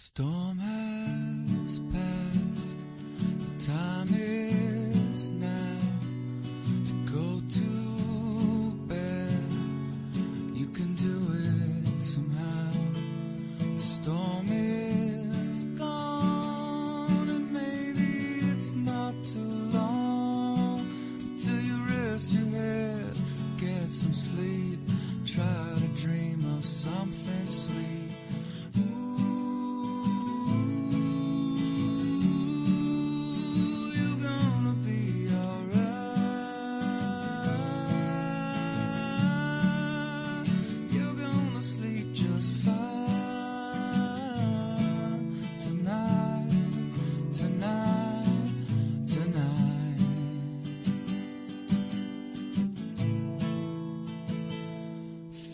Storm has passed, the time is now to go to bed. You can do it somehow. The storm is gone, and maybe it's not too long until you rest your head, get some sleep, try to dream of something sweet.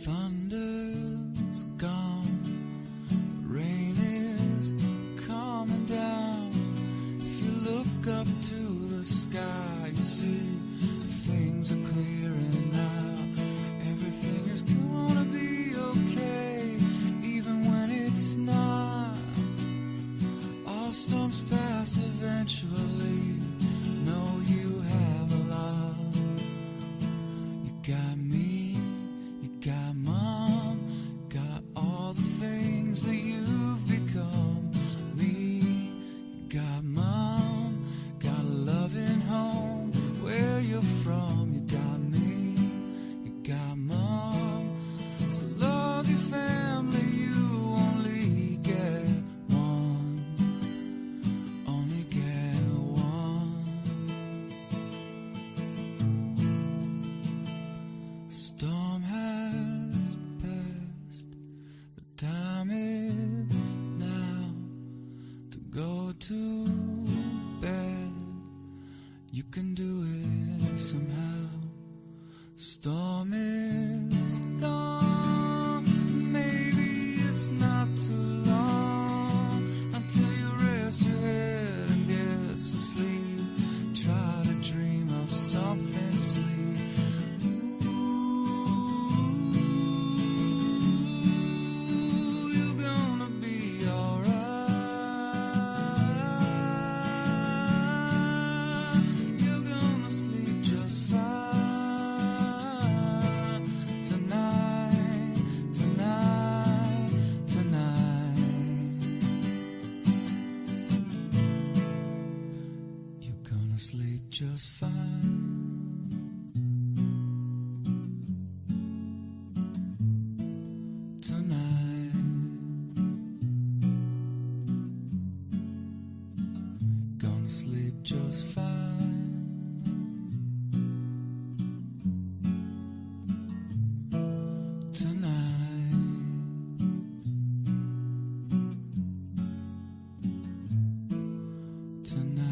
Thunder's gone, rain is coming down. If you look up to the sky, you see things are clearing now. Everything is gonna be okay, even when it's not. All storms pass eventually. Know you have a lot. You got me, you got mom, got all the things that you've become. Me, you got mom, got a loving home where you're from. You got me, you got mom. So love your family, you only get one. Only get one. Storm has passed, the time is now to go to bed. You can do it somehow. Storm is gone, maybe it's not too long until you rest your head and get some sleep. Try to dream of something sweet. Sleep just fine. Tonight, gonna sleep just fine. Tonight, tonight.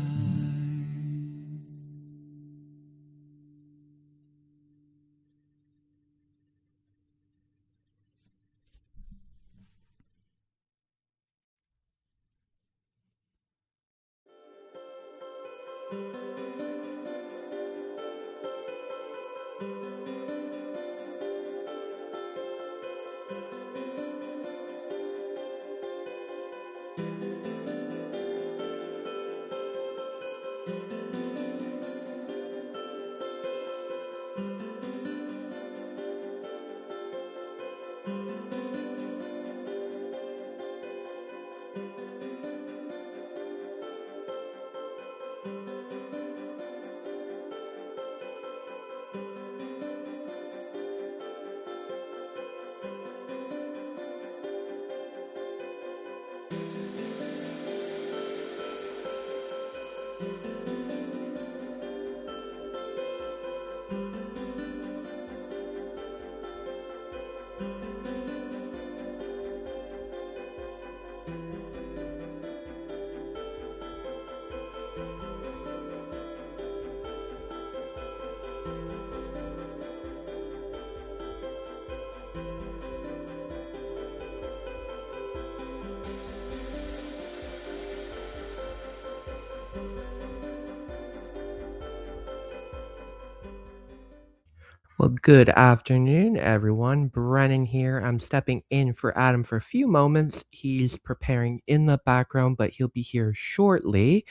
Well, good afternoon, everyone. Brennan here. I'm stepping in for Adam for a few moments. He's preparing in the background, but he'll be here shortly.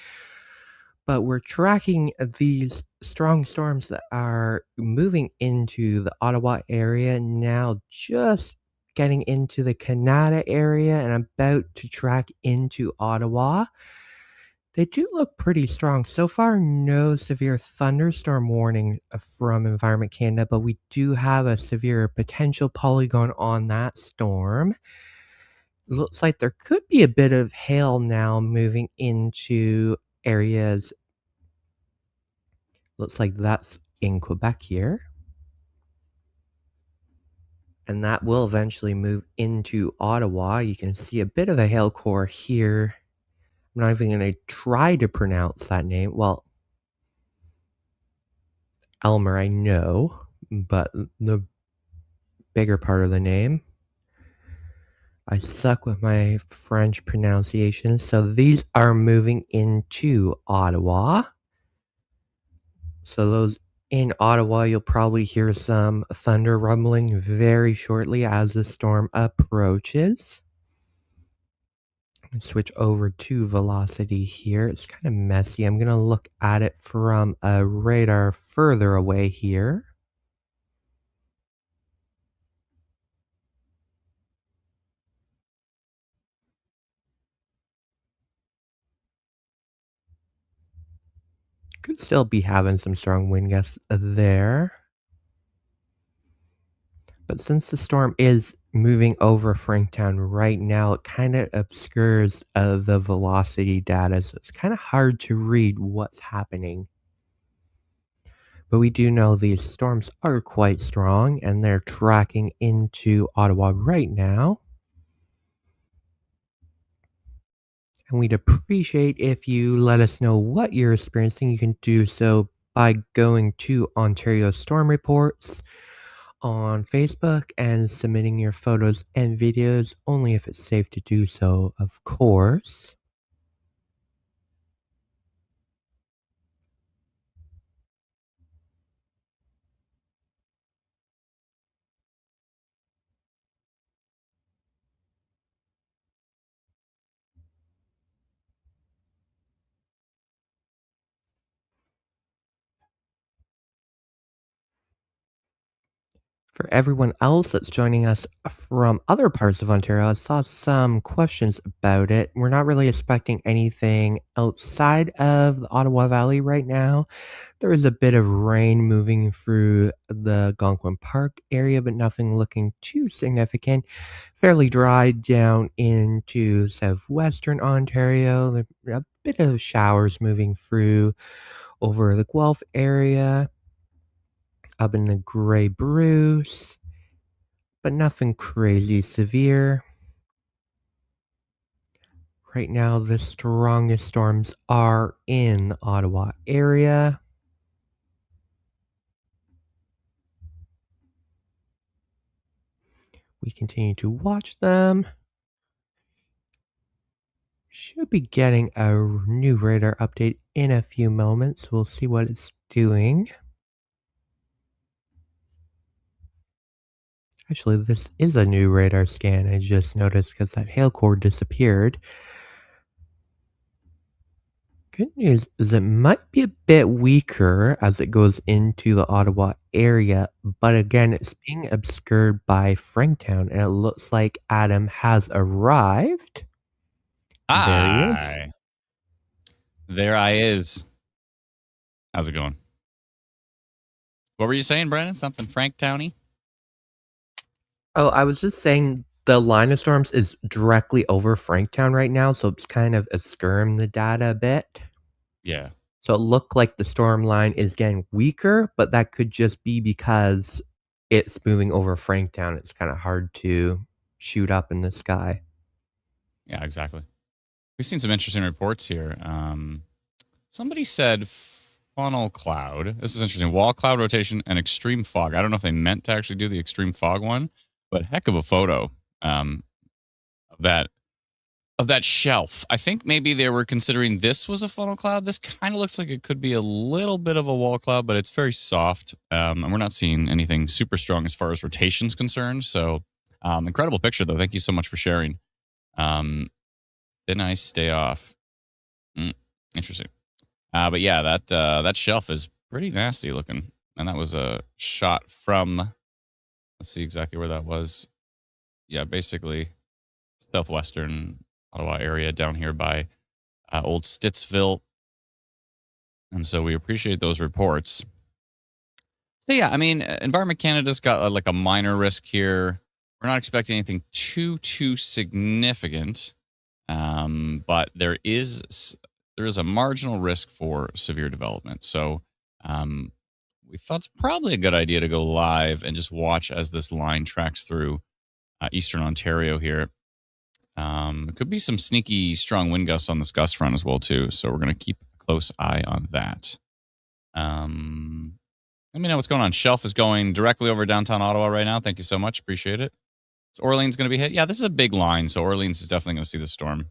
But we're tracking these strong storms that are moving into the Ottawa area now, just getting into the Canada area and about to track into Ottawa. They do look pretty strong. So far, no severe thunderstorm warning from Environment Canada, but we do have a severe potential polygon on that storm. Looks like there could be a bit of hail now moving into areas. Looks like that's in Quebec here. And that will eventually move into Ottawa. You can see a bit of a hail core here. I'm not even going to try to pronounce that name. Well, Elmer, I know, but the bigger part of the name. I suck with my French pronunciation. So these are moving into Ottawa. So those in Ottawa, you'll probably hear some thunder rumbling very shortly as the storm approaches. Switch over to velocity here. It's kind of messy. I'm going to look at it from a radar further away here. Could still be having some strong wind gusts there. But since the storm is moving over Franktown right now, it kind of obscures the velocity data, so it's kind of hard to read what's happening. But we do know these storms are quite strong, and they're tracking into Ottawa right now. And we'd appreciate if you let us know what you're experiencing. You can do so by going to Ontario Storm Reports on Facebook and submitting your photos and videos, only if it's safe to do so, of course. For everyone else that's joining us from other parts of Ontario, I saw some questions about it. We're not really expecting anything outside of the Ottawa Valley right now. There is a bit of rain moving through the Algonquin Park area, but nothing looking too significant. Fairly dry down into southwestern Ontario. A bit of showers moving through over the Guelph area, up in the Grey Bruce, but nothing crazy severe. Right now, the strongest storms are in the Ottawa area. We continue to watch them. Should be getting a new radar update in a few moments. We'll see what it's doing. Actually, this is a new radar scan. I just noticed because that hail core disappeared. Good news is it might be a bit weaker as it goes into the Ottawa area, but again, it's being obscured by Franktown, and it looks like Adam has arrived. There he is. Hi. There I is. How's it going? What were you saying, Brandon? Something Frank Towny? Oh, I was just saying the line of storms is directly over Franktown right now, so it's kind of obscuring the data a bit. Yeah. So it looked like the storm line is getting weaker, but that could just be because it's moving over Franktown. It's kind of hard to shoot up in the sky. Yeah, exactly. We've seen some interesting reports here. Somebody said funnel cloud. This is interesting. Wall cloud rotation and extreme fog. I don't know if they meant to actually do the extreme fog one, but heck of a photo of that of that shelf. I think maybe they were considering this was a funnel cloud. This kind of looks like it could be a little bit of a wall cloud, but it's very soft. And we're not seeing anything super strong as far as rotation's concerned. So incredible picture, though. Thank you so much for sharing. Then I stay off. Interesting. But yeah, that shelf is pretty nasty looking. And that was a shot from, let's see exactly where that was. Yeah, basically southwestern Ottawa area down here by Old Stittsville. And so we appreciate those reports. So yeah, I mean, Environment Canada's got like a minor risk here. We're not expecting anything too significant, but there is a marginal risk for severe development. So we thought it's probably a good idea to go live and just watch as this line tracks through eastern Ontario here. It could be some sneaky strong wind gusts on this gust front as well too. So we're going to keep a close eye on that. Let me know what's going on. Shelf is going directly over downtown Ottawa right now. Thank you so much. Appreciate it. Is Orleans going to be hit? Yeah, this is a big line. So Orleans is definitely going to see the storm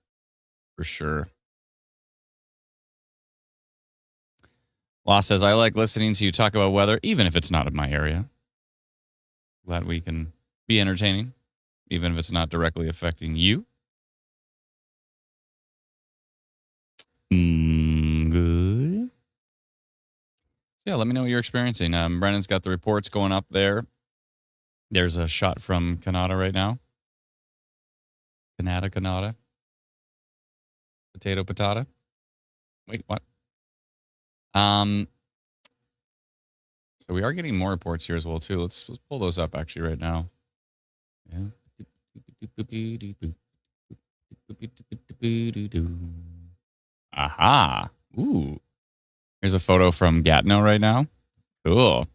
for sure. Law says, I like listening to you talk about weather, even if it's not in my area. Glad we can be entertaining, even if it's not directly affecting you. Good. Yeah, let me know what you're experiencing. Brennan's got the reports going up there. There's a shot from Canada right now. Canada. Potato. Wait, what? So we are getting more reports here as well too. Let's pull those up actually right now. Yeah. Aha. Ooh. Here's a photo from Gatineau right now. Cool.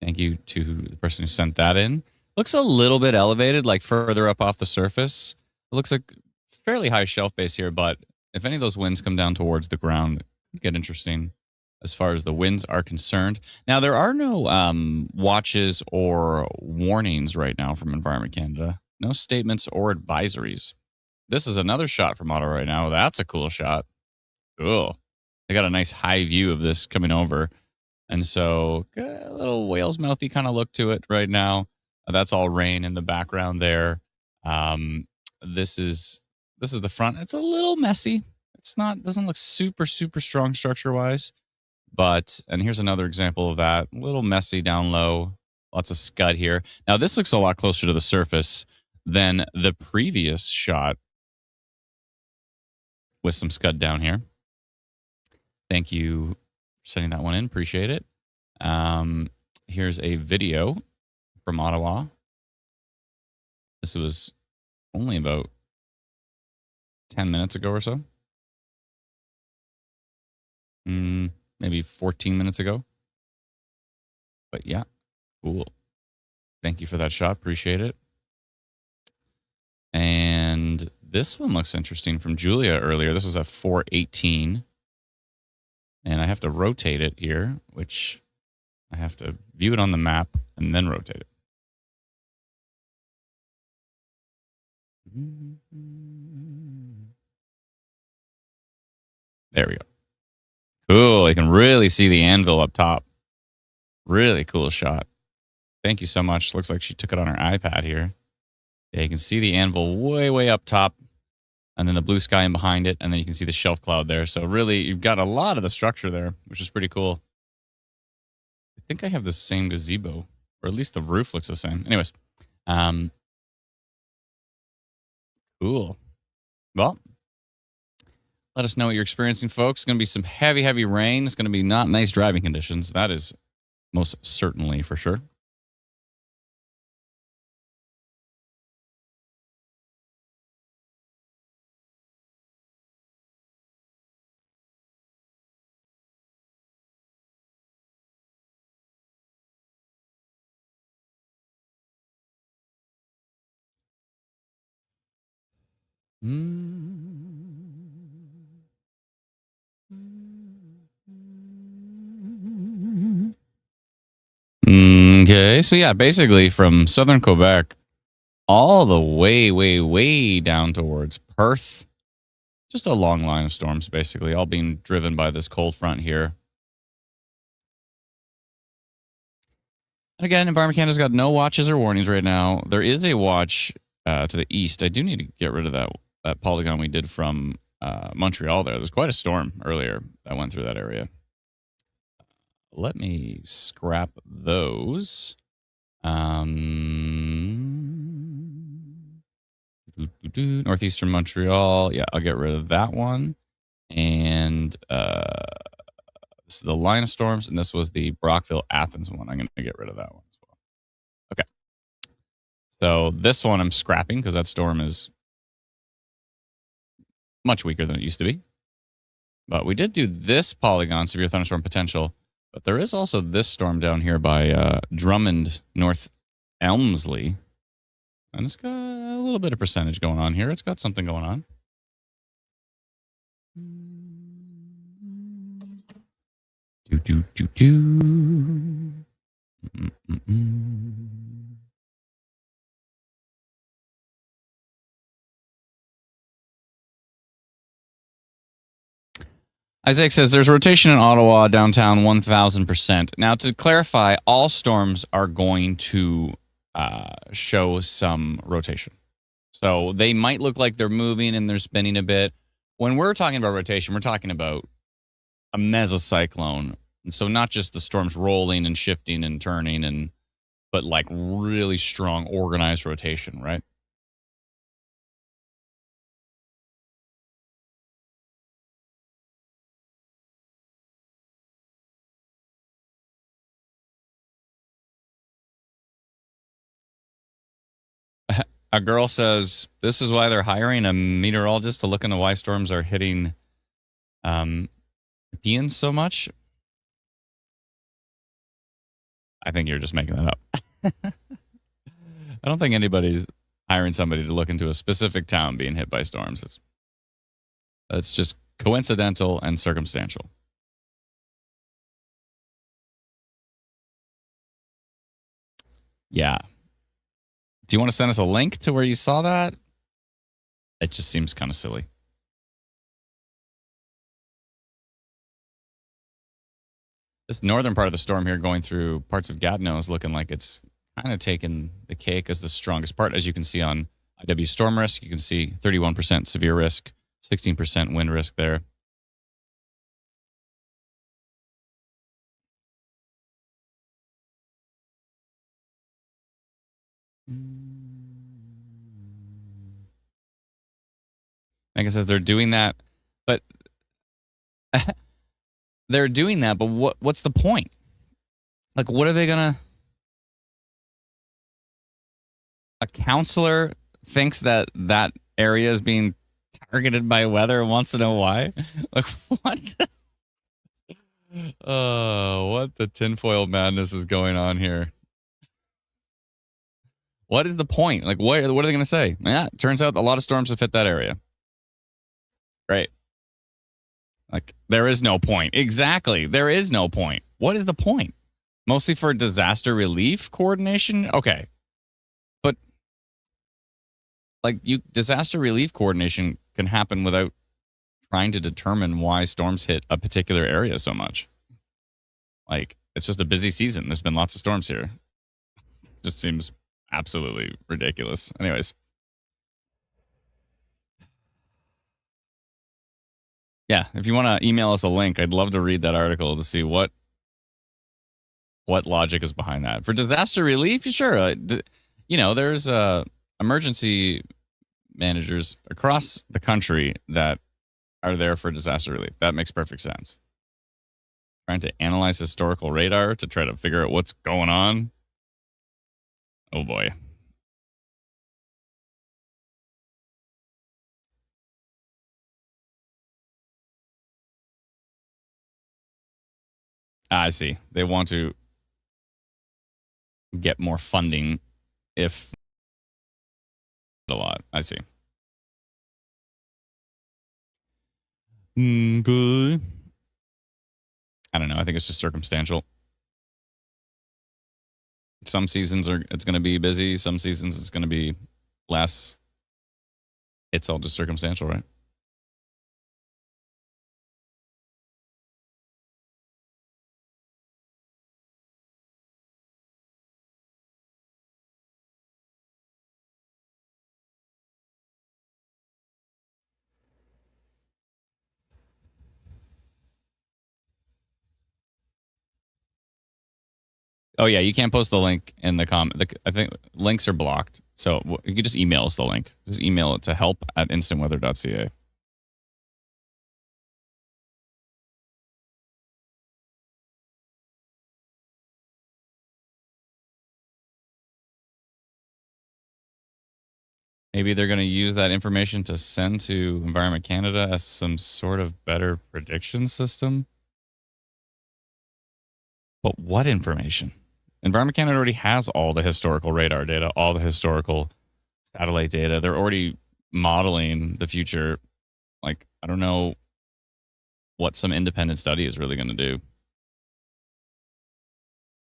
Thank you to the person who sent that in. Looks a little bit elevated, like further up off the surface. It looks like fairly high shelf base here, but if any of those winds come down towards the ground, it could get interesting as far as the winds are concerned. Now, there are no watches or warnings right now from Environment Canada. No statements or advisories. This is another shot from Ottawa right now. That's a cool shot. Cool. They got a nice high view of this coming over. And so a little whale's mouthy kind of look to it right now. That's all rain in the background there. This is the front. It's a little messy. Doesn't look super strong structure wise. But, and here's another example of that. A little messy down low. Lots of scud here. Now this looks a lot closer to the surface than the previous shot with some scud down here. Thank you for sending that one in. Appreciate it. Here's a video from Ottawa. This was only about 10 minutes ago or so. Maybe 14 minutes ago. But yeah, cool. Thank you for that shot. Appreciate it. And this one looks interesting from Julia earlier. This was at 4:18. And I have to rotate it here, which I have to view it on the map and then rotate it. There we go. Cool. You can really see the anvil up top. Really cool shot. Thank you so much. Looks like she took it on her iPad here. Yeah, you can see the anvil way up top. And then the blue sky in behind it. And then you can see the shelf cloud there. So really, you've got a lot of the structure there, which is pretty cool. I think I have the same gazebo. Or at least the roof looks the same. Anyways. Cool. Well, let us know what you're experiencing, folks. It's going to be some heavy rain. It's going to be not nice driving conditions. That is most certainly for sure. Okay, so yeah, basically from southern Quebec all the way, way, way down towards Perth. Just a long line of storms, basically, all being driven by this cold front here. And again, Environment Canada's got no watches or warnings right now. There is a watch to the east. I do need to get rid of that polygon we did from Montreal there. There's quite a storm earlier that went through that area. Let me scrap those. Northeastern Montreal. Yeah, I'll get rid of that one. And this is the line of storms, and this was the Brockville Athens one. I'm going to get rid of that one as well. Okay. So this one I'm scrapping because that storm is much weaker than it used to be. But we did do this polygon, severe thunderstorm potential. But there is also this storm down here by Drummond, North Elmsley. And it's got a little bit of percentage going on here. It's got something going on. Isaac says there's rotation in Ottawa downtown 1,000%. Now, to clarify, all storms are going to show some rotation. So they might look like they're moving and they're spinning a bit. When we're talking about rotation, we're talking about a mesocyclone. And so not just the storms rolling and shifting and turning, but like really strong organized rotation, right? A girl says this is why they're hiring a meteorologist to look into why storms are hitting Europeans so much. I think you're just making that up. I don't think anybody's hiring somebody to look into a specific town being hit by storms. It's just coincidental and circumstantial. Yeah. Do you want to send us a link to where you saw that? It just seems kind of silly. This northern part of the storm here going through parts of Gatineau is looking like it's kind of taken the cake as the strongest part. As you can see on IW storm risk, you can see 31% severe risk, 16% wind risk there. Megan says they're doing that, but they're doing that, but what's the point? Like, what are they gonna? A counselor thinks that area is being targeted by weather and wants to know why. Like, what? What the tinfoil madness is going on here? What is the point? Like, what are they going to say? Yeah, it turns out a lot of storms have hit that area. Right. Like, there is no point. Exactly. There is no point. What is the point? Mostly for disaster relief coordination? Okay. But, like, disaster relief coordination can happen without trying to determine why storms hit a particular area so much. Like, it's just a busy season. There's been lots of storms here. Just seems absolutely ridiculous. Anyways. Yeah, if you want to email us a link, I'd love to read that article to see what logic is behind that. For disaster relief, sure. There's emergency managers across the country that are there for disaster relief. That makes perfect sense. Trying to analyze historical radar to try to figure out what's going on. Oh, boy. I see. They want to get more funding if a lot. I see. Good. I don't know. I think it's just circumstantial. Some seasons it's going to be busy. Some seasons it's going to be less it's all just circumstantial, right? Oh yeah, you can't post the link in the comment. I think links are blocked, so you can just email us the link. Just email it to help@instantweather.ca. Maybe they're going to use that information to send to Environment Canada as some sort of better prediction system. But what information? Environment Canada already has all the historical radar data, all the historical satellite data. They're already modeling the future. Like, I don't know what some independent study is really going to do.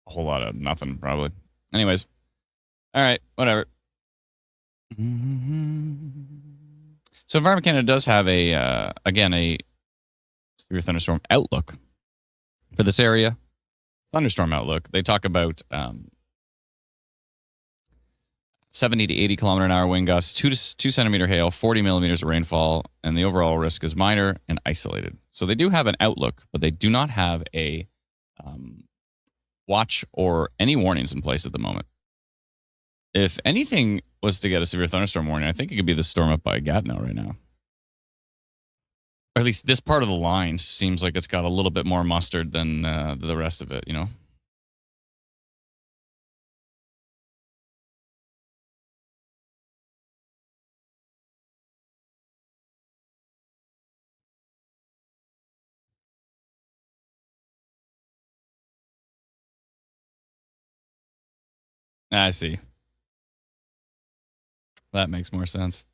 A whole lot of nothing, probably. Anyways, all right, whatever. So Environment Canada does have a severe thunderstorm outlook for this area. Thunderstorm outlook. They talk about 70 to 80 kilometer an hour wind gusts, 2 centimeter hail, 40 millimeters of rainfall, and the overall risk is minor and isolated. So they do have an outlook, but they do not have a watch or any warnings in place at the moment. If anything was to get a severe thunderstorm warning, I think it could be the storm up by Gatineau right now. Or at least this part of the line seems like it's got a little bit more mustard than the rest of it, you know? I see. That makes more sense.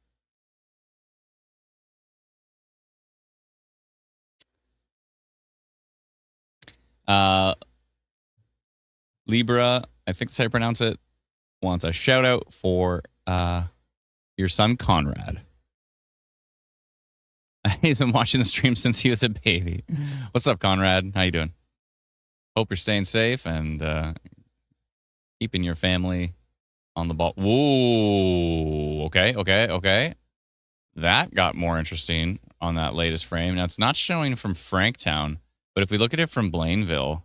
Libra, I think that's how you pronounce it, wants a shout out for your son Conrad. He's been watching the stream since he was a baby. What's up, Conrad? How you doing? Hope you're staying safe and keeping your family on the ball. Whoa. Okay. That got more interesting on that latest frame. Now, it's not showing from Franktown, but if we look at it from Blainville,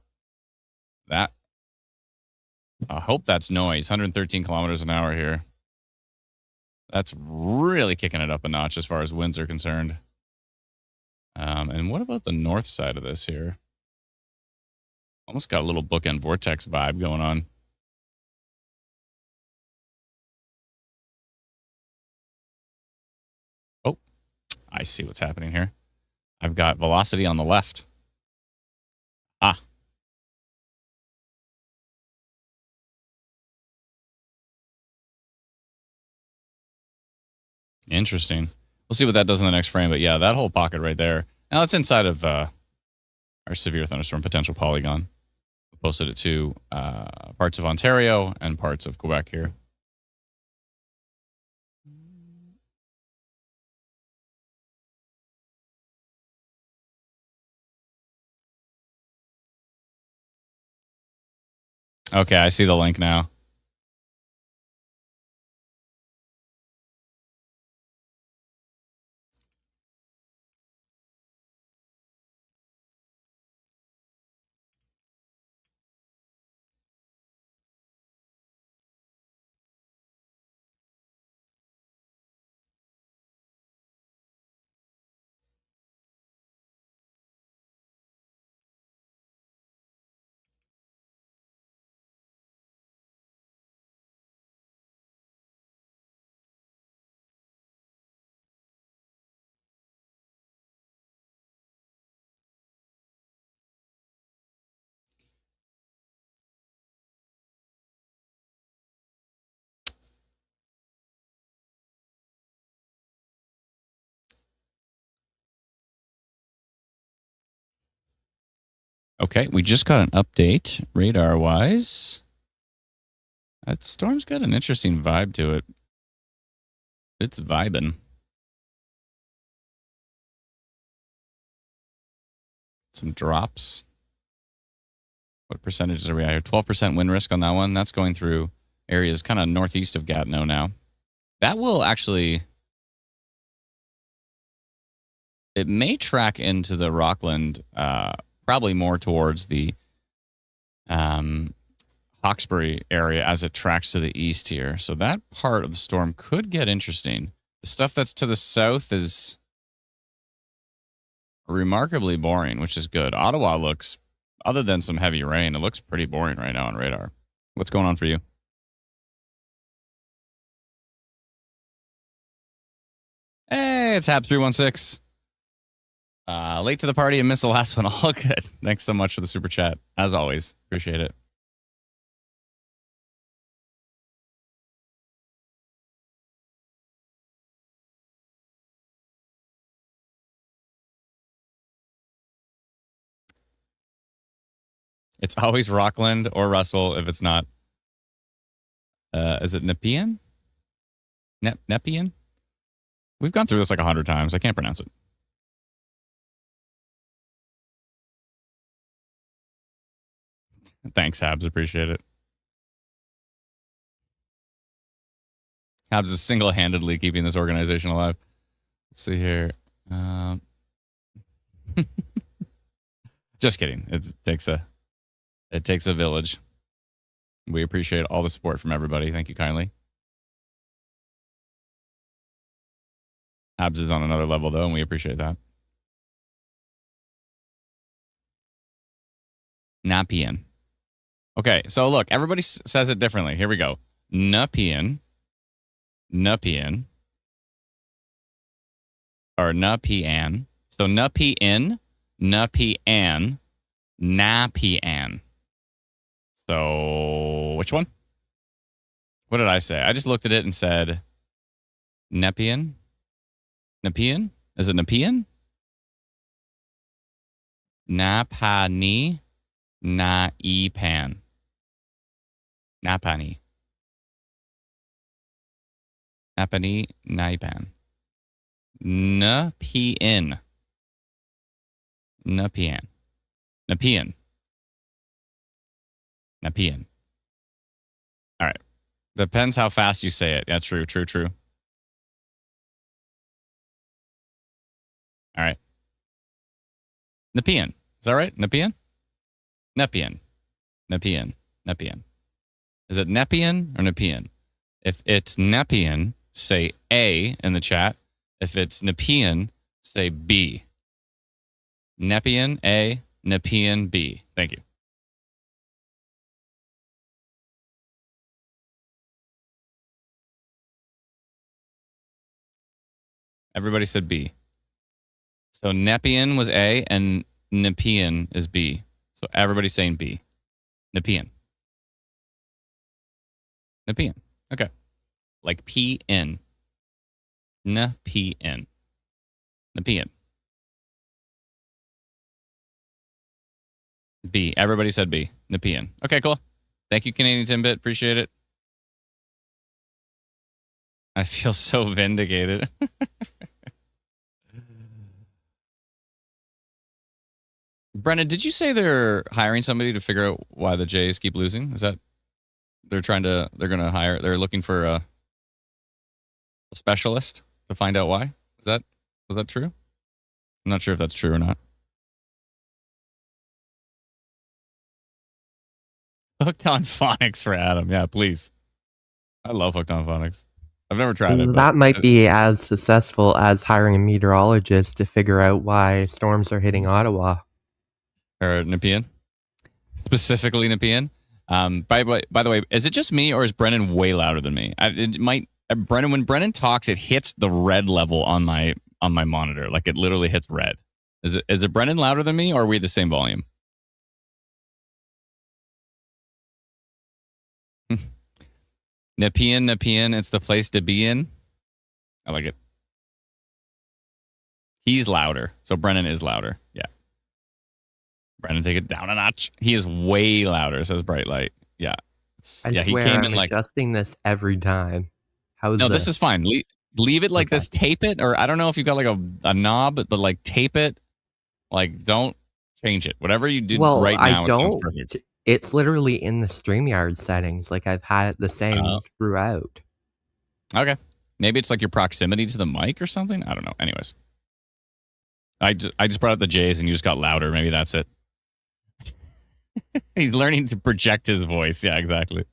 I hope that's noise. 113 kilometers an hour here. That's really kicking it up a notch as far as winds are concerned. And what about the north side of this here? Almost got a little bookend vortex vibe going on. Oh, I see what's happening here. I've got velocity on the left. Ah. Interesting. We'll see what that does in the next frame. But yeah, that whole pocket right there. Now it's inside of our severe thunderstorm potential polygon. We posted it to parts of Ontario and parts of Quebec here. Okay, I see the link now. Okay, we just got an update radar-wise. That storm's got an interesting vibe to it. It's vibing. Some drops. What percentages are we at here? 12% wind risk on that one. That's going through areas kind of northeast of Gatineau now. That will actually... It may track into the Rockland, probably more towards the Hawkesbury area as it tracks to the east here. So that part of the storm could get interesting. The stuff that's to the south is remarkably boring, which is good. Ottawa looks, other than some heavy rain, it looks pretty boring right now on radar. What's going on for you? Hey, it's Habs316. Late to the party and missed the last one. All good. Thanks so much for the super chat. As always, appreciate it. It's always Rockland or Russell if it's not. Is it Nepean? Nepean? We've gone through this like 100 times. I can't pronounce it. Thanks, Habs. Appreciate it. Habs is single-handedly keeping this organization alive. Let's see here. Just kidding. It takes a village. We appreciate all the support from everybody. Thank you kindly. Habs is on another level, though, and we appreciate that. Nepean. Okay, so look, everybody says it differently. Here we go. Nepean. Nepean. Or Nepean. So Nepean, Nepean, Nepean. So which one? What did I say? I just looked at it and said Nepean. Nepean? Is it Nepean? Napani. Naipan. Napani. Napani. Naipan. Nepean. Nepean. Nepean. Nepean. All right. Depends how fast you say it. Yeah, true. All right. Nepean. Is that right? Nepean? Nepean. Nepean. Nepean. Is it Nepean or Nepean? If it's Nepean, say A in the chat. If it's Nepean, say B. Nepean A, Nepean B. Thank you. Everybody said B. So Nepean was A and Nepean is B. So everybody's saying B. Nepean. Nepean. Okay. Like P-N. Nepean. Nepean. B. Everybody said B. Nepean. Okay, cool. Thank you, Canadian Timbit. Appreciate it. I feel so vindicated. Brennan, did you say they're hiring somebody to figure out why the Jays keep losing? Is that they're looking for a specialist to find out why? Was that true? I'm not sure if that's true or not. Hooked on phonics for Adam. Yeah, please. I love hooked on phonics. I've never tried it. That might be as successful as hiring a meteorologist to figure out why storms are hitting Ottawa. Or Nepean. Specifically Nepean. By the way, is it just me or is Brennan way louder than me? Brennan, when Brennan talks, it hits the red level on my monitor. Like it literally hits red. Is it Brennan louder than me or are we the same volume? Nepean, it's the place to be in. I like it. He's louder. So Brennan is louder. Yeah. Brennan, take it down a notch. He is way louder, says Bright Light. Yeah. I swear, he came in like adjusting this every time. No, this is fine. Leave it like Okay. this. Tape it, or I don't know if you've got like a knob, but like tape it. Like don't change it. Whatever you did Well, right I now, it sounds don't. perfect. It's literally in the StreamYard settings. Like, I've had it the same throughout. Okay. Maybe it's like your proximity to the mic or something. I don't know. Anyways, I just brought up the J's and you just got louder. Maybe that's it. He's learning to project his voice. Yeah, exactly.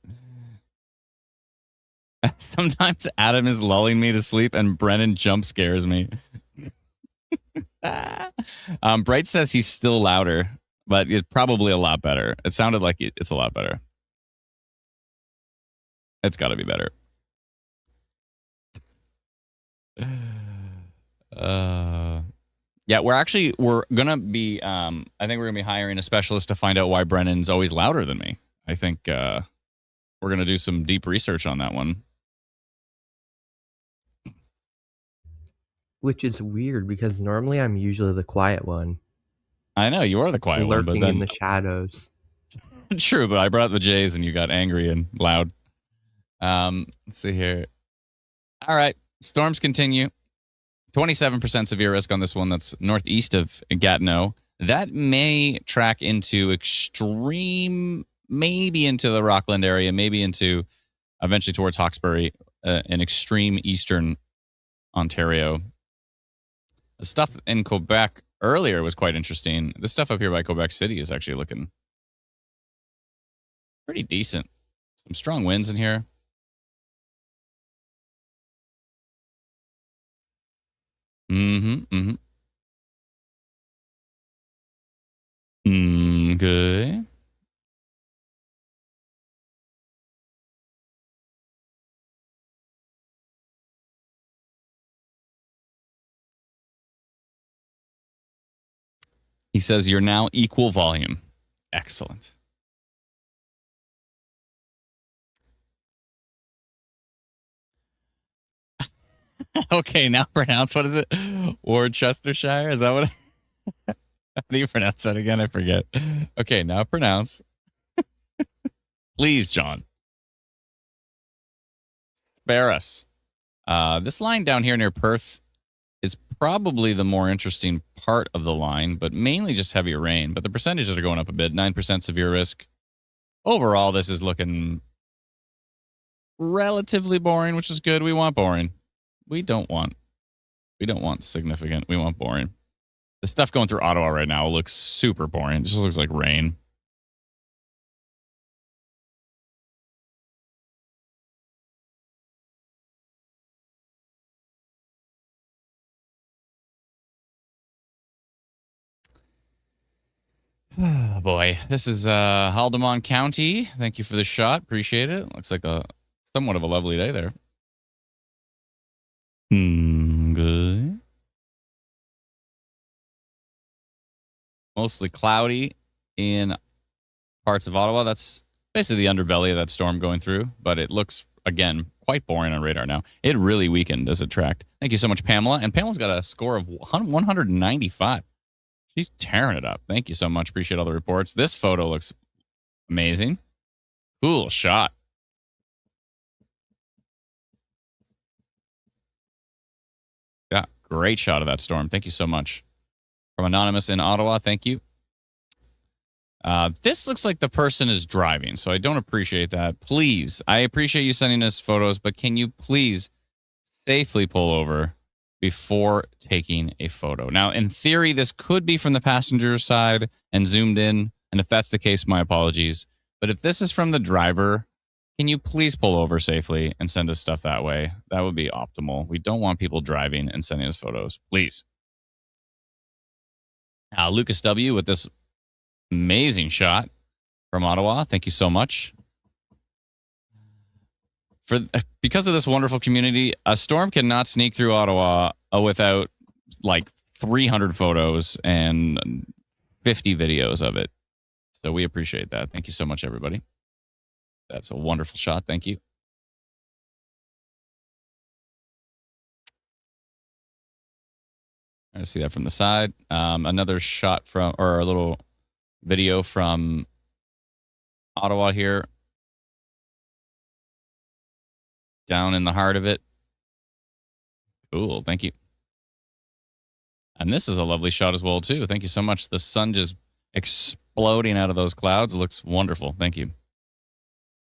Sometimes Adam is lulling me to sleep and Brennan jump scares me. Bright says he's still louder, but it's probably a lot better. It sounded like it's a lot better. It's got to be better. Yeah, we're gonna be I think we're gonna be hiring a specialist to find out why Brennan's always louder than me. I think we're gonna do some deep research on that one. Which is weird because normally I'm usually the quiet one. I know you are the quiet one, but Lurking then in the shadows. true, but I brought the J's and you got angry and loud. Let's see here. All right, storms continue. 27% severe risk on this one. That's northeast of Gatineau. That may track into extreme, maybe into the Rockland area, maybe into eventually towards Hawkesbury, in extreme eastern Ontario. The stuff in Quebec earlier was quite interesting. This stuff up here by Quebec City is actually looking pretty decent. Some strong winds in here. Okay. He says you're now equal volume. Excellent. Okay, now pronounce, what is it? Worcestershire? Is that what? How do you pronounce that again? I forget. Okay, now pronounce. Please, John. Spare us. This line down here near Perth is probably the more interesting part of the line, but mainly just heavier rain. But the percentages are going up a bit. 9% severe risk. Overall, this is looking relatively boring, which is good. We want boring. We don't want significant. We want boring. The stuff going through Ottawa right now looks super boring. It just looks like rain. Oh boy, this is Haldimand County. Thank you for the shot. Appreciate it. Looks like a somewhat of a lovely day there. Good. Mostly cloudy in parts of Ottawa. That's basically the underbelly of that storm going through, but it looks, again, quite boring on radar now. It really weakened as it tracked. Thank you so much, Pamela. And Pamela's got a score of 195. She's tearing it up. Thank you so much. Appreciate all the reports. This photo looks amazing. Cool shot. Yeah, great shot of that storm. Thank you so much. From Anonymous in Ottawa, thank you. This looks like the person is driving, so I don't appreciate that. Please, I appreciate you sending us photos, but can you please safely pull over before taking a photo? Now, in theory, this could be from the passenger side and zoomed in, and if that's the case, my apologies. But if this is from the driver, can you please pull over safely and send us stuff that way? That would be optimal. We don't want people driving and sending us photos, please. Lucas W. with this amazing shot from Ottawa. Thank you so much. Because of this wonderful community, a storm cannot sneak through Ottawa without like 300 photos and 50 videos of it. So we appreciate that. Thank you so much, everybody. That's a wonderful shot. Thank you. I see that from the side. Another shot from, or a little video from Ottawa here. Down in the heart of it. Cool. Thank you. And this is a lovely shot as well, too. Thank you so much. The sun just exploding out of those clouds. It looks wonderful. Thank you.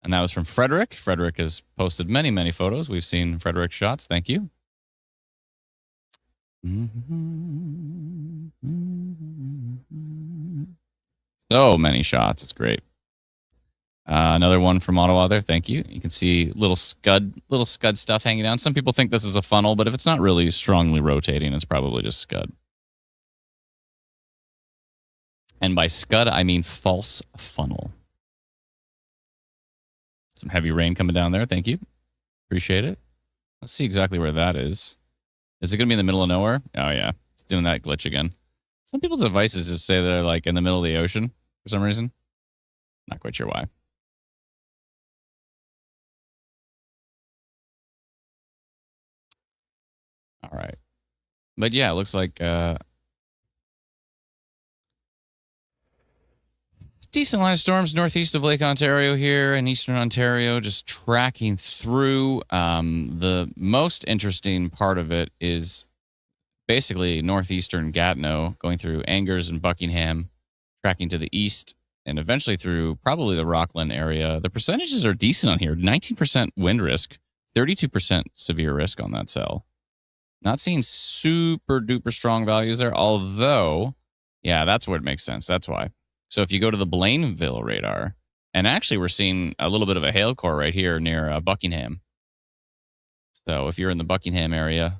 And that was from Frederick. Frederick has posted many, many photos. We've seen Frederick's shots. Thank you. So many shots. It's great. Another one from Ottawa there. Thank you. You can see little scud stuff hanging down. Some people think this is a funnel, but if it's not really strongly rotating, it's probably just scud. And by scud, I mean false funnel. Some heavy rain coming down there. Thank you. Appreciate it. Let's see exactly where that is. Is it going to be in the middle of nowhere? Oh, yeah. It's doing that glitch again. Some people's devices just say they're like in the middle of the ocean for some reason. Not quite sure why. All right. But yeah, it looks like decent line of storms northeast of Lake Ontario here in eastern Ontario, just tracking through. The most interesting part of it is basically northeastern Gatineau, going through Angers and Buckingham, tracking to the east, and eventually through probably the Rockland area. The percentages are decent on here. 19% wind risk, 32% severe risk on that cell. Not seeing super duper strong values there, although, yeah, that's where it makes sense. That's why. So if you go to the Blainville radar, and actually we're seeing a little bit of a hail core right here near Buckingham. So if you're in the Buckingham area,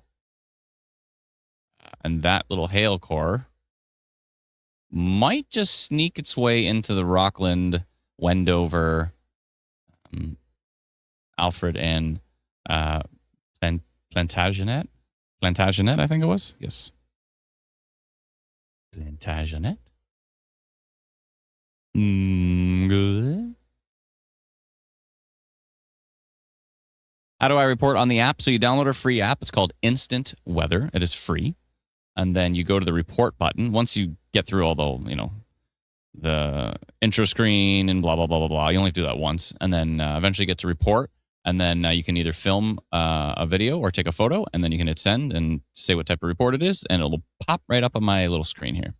and that little hail core might just sneak its way into the Rockland, Wendover, Alfred, and Plantagenet. Plantagenet, I think it was. Yes. Plantagenet. Good. How do I report on the app? So you download a free app. It's called Instant Weather. It is free. And then you go to the report button. Once you get through all the, the intro screen and blah, blah, blah, blah, blah. You only do that once. And then eventually get to report. And then you can either film a video or take a photo. And then you can hit send and say what type of report it is. And it'll pop right up on my little screen here.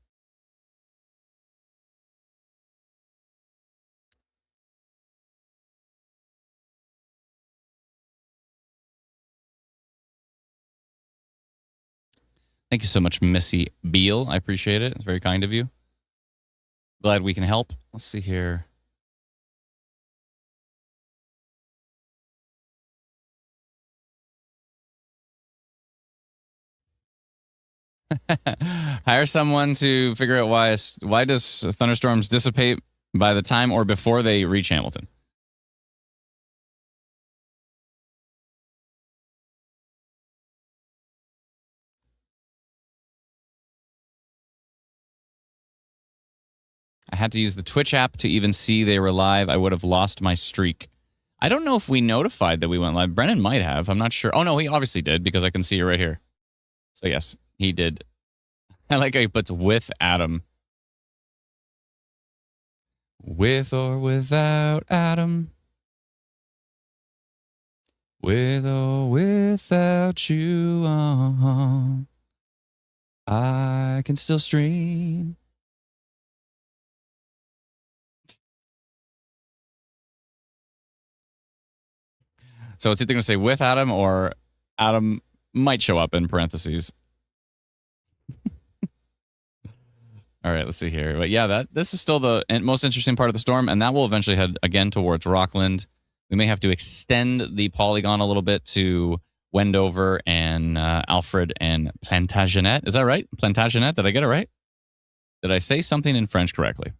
Thank you so much, Missy Beal. I appreciate it. It's very kind of you. Glad we can help. Let's see here. Hire someone to figure out why does thunderstorms dissipate by the time or before they reach Hamilton. I had to use the Twitch app to even see they were live. I would have lost my streak. I don't know if we notified that we went live. Brennan might have. I'm not sure. Oh, no, he obviously did because I can see it right here. So, yes, he did. I like how he puts with Adam. With or without Adam. With or without you. I can still stream. So it's either going to say with Adam or Adam might show up in parentheses. All right, let's see here. But yeah, this is still the most interesting part of the storm, and that will eventually head again towards Rockland. We may have to extend the polygon a little bit to Wendover and Alfred and Plantagenet. Is that right? Plantagenet? Did I get it right? Did I say something in French correctly?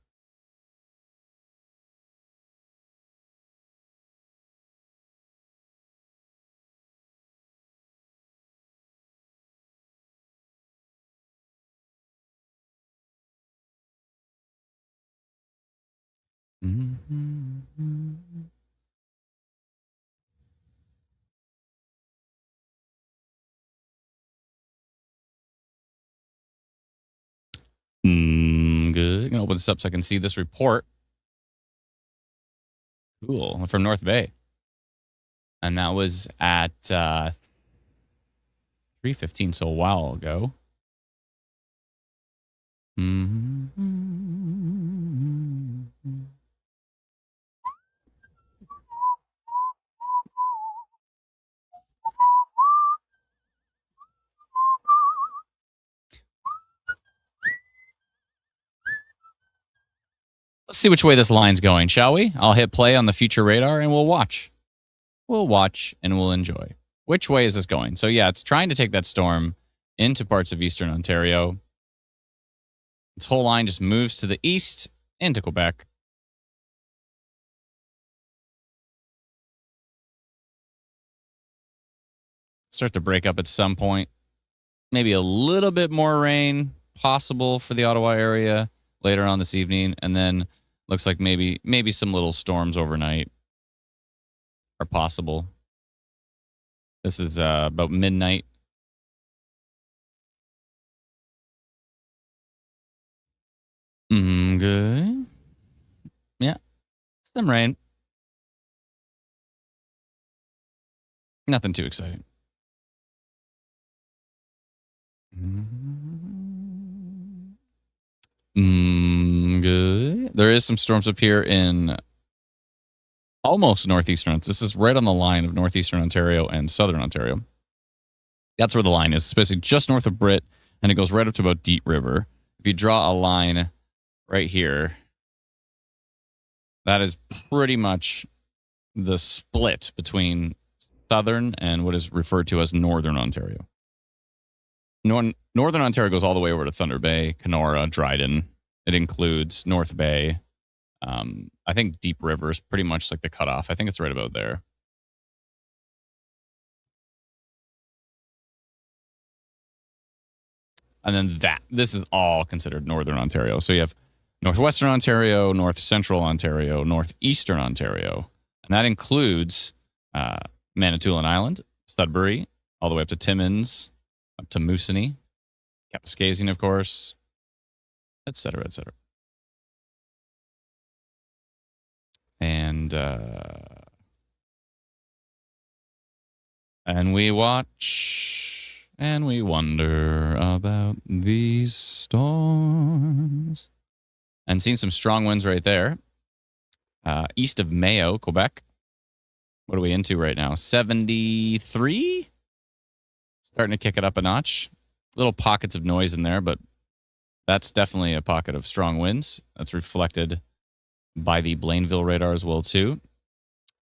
Good. I'm gonna open this up so I can see this report. Cool. From North Bay. And that was at 3:15, so a while ago. Let's see which way this line's going, shall we? I'll hit play on the future radar and we'll watch. We'll watch and we'll enjoy. Which way is this going? So yeah, it's trying to take that storm into parts of eastern Ontario. Its whole line just moves to the east into Quebec. Start to break up at some point. Maybe a little bit more rain possible for the Ottawa area later on this evening. And then looks like maybe some little storms overnight are possible. This is about midnight. Good. Yeah. Some rain. Nothing too exciting. Good. There is some storms up here in almost northeastern. This is right on the line of northeastern Ontario and southern Ontario. That's where the line is. It's basically just north of Britt, and it goes right up to about Deep River. If you draw a line right here, that is pretty much the split between southern and what is referred to as northern Ontario. Northern Ontario goes all the way over to Thunder Bay, Kenora, Dryden. It includes North Bay. I think Deep River is pretty much like the cutoff. I think it's right about there. And then this is all considered northern Ontario. So you have northwestern Ontario, north central Ontario, northeastern Ontario. And that includes Manitoulin Island, Sudbury, all the way up to Timmins, up to Moosonee, Kapuskasing, of course, et cetera, et cetera. And we watch and we wonder about these storms. And seeing some strong winds right there. East of Mayo, Quebec. What are we into right now? 73? Starting to kick it up a notch. Little pockets of noise in there, but that's definitely a pocket of strong winds. That's reflected by the Blainville radar as well, too.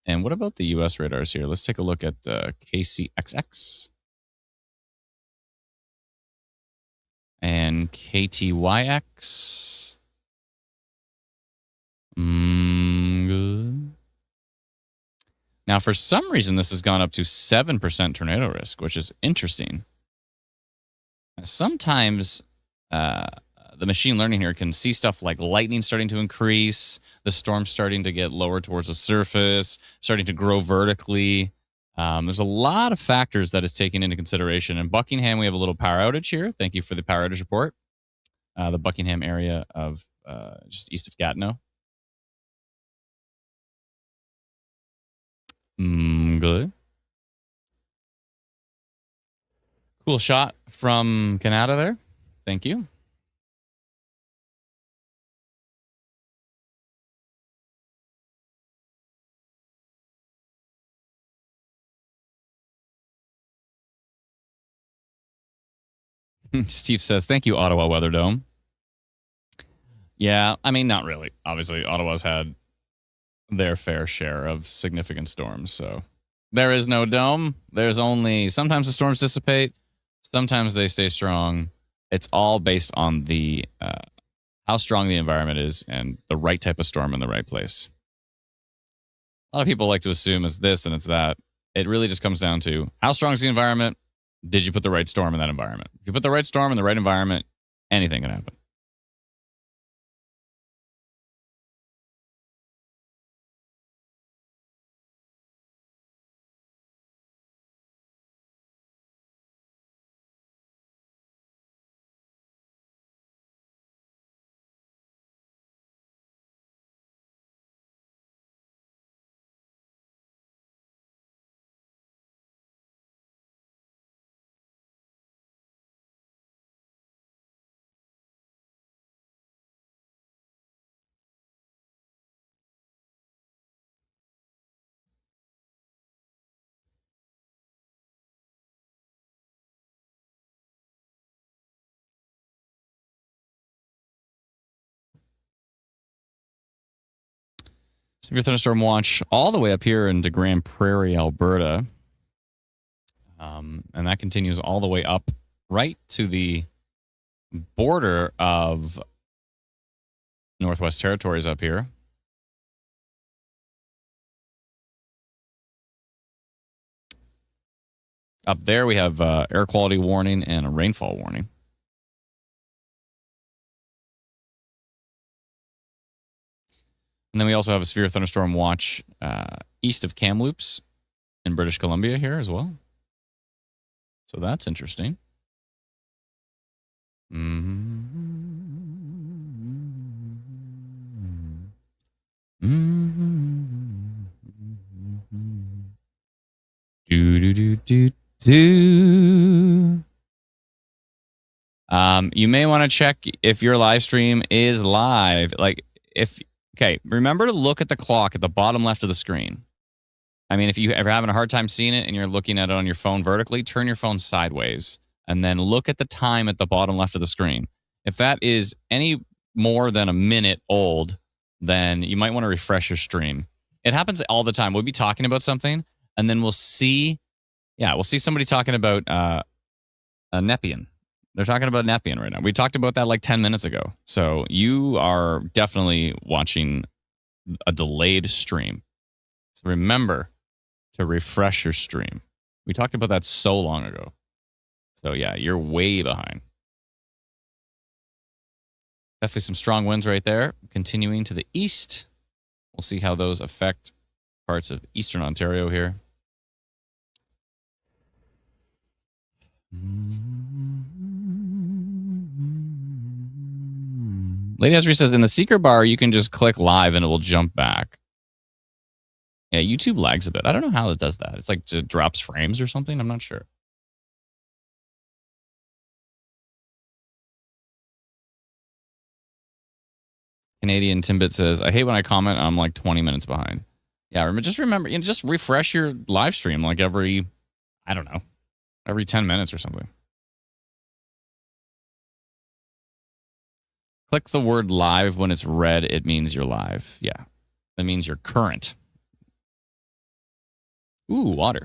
And what about the U.S. radars here? Let's take a look at KCXX and KTYX. Good. Now, for some reason, this has gone up to 7% tornado risk, which is interesting. Sometimes the machine learning here can see stuff like lightning starting to increase, the storm starting to get lower towards the surface, starting to grow vertically. There's a lot of factors that is taken into consideration. In Buckingham, we have a little power outage here. Thank you for the power outage report. The Buckingham area of just east of Gatineau. Good. Cool shot from Canada there. Thank you. Steve says, thank you, Ottawa Weather Dome. Yeah, I mean, not really. Obviously, Ottawa's had their fair share of significant storms. So there is no dome. There's only sometimes the storms dissipate, sometimes they stay strong. It's all based on the how strong the environment is and the right type of storm in the right place. A lot of people like to assume it's this and it's that. It really just comes down to how strong is the environment? Did you put the right storm in that environment? If you put the right storm in the right environment, anything can happen. severe thunderstorm watch all the way up here into Grand Prairie, Alberta. And that continues all the way up right to the border of Northwest Territories up here. Up there, we have air quality warning and a rainfall warning. And then we also have a severe thunderstorm watch east of Kamloops in British Columbia here as well. So that's interesting. You may want to check if your live stream is live. Remember to look at the clock at the bottom left of the screen. I mean, if you're ever having a hard time seeing it and you're looking at it on your phone vertically, turn your phone sideways and then look at the time at the bottom left of the screen. If that is any more than a minute old, then you might want to refresh your stream. It happens all the time. We'll be talking about something and then we'll see somebody talking about a Nepean. They're talking about Nepean right now. We talked about that like 10 minutes ago. So you are definitely watching a delayed stream. So remember to refresh your stream. We talked about that so long ago. So yeah, you're way behind. Definitely some strong winds right there. Continuing to the east. We'll see how those affect parts of eastern Ontario here. Lady Esri says, in the seeker bar, you can just click live and it will jump back. Yeah, YouTube lags a bit. I don't know how it does that. It's like it drops frames or something. I'm not sure. Canadian Timbit says, I hate when I comment, I'm like 20 minutes behind. Yeah, just remember, just refresh your live stream like every 10 minutes or something. Click the word live when it's red. It means you're live. Yeah, that means you're current. Ooh, water.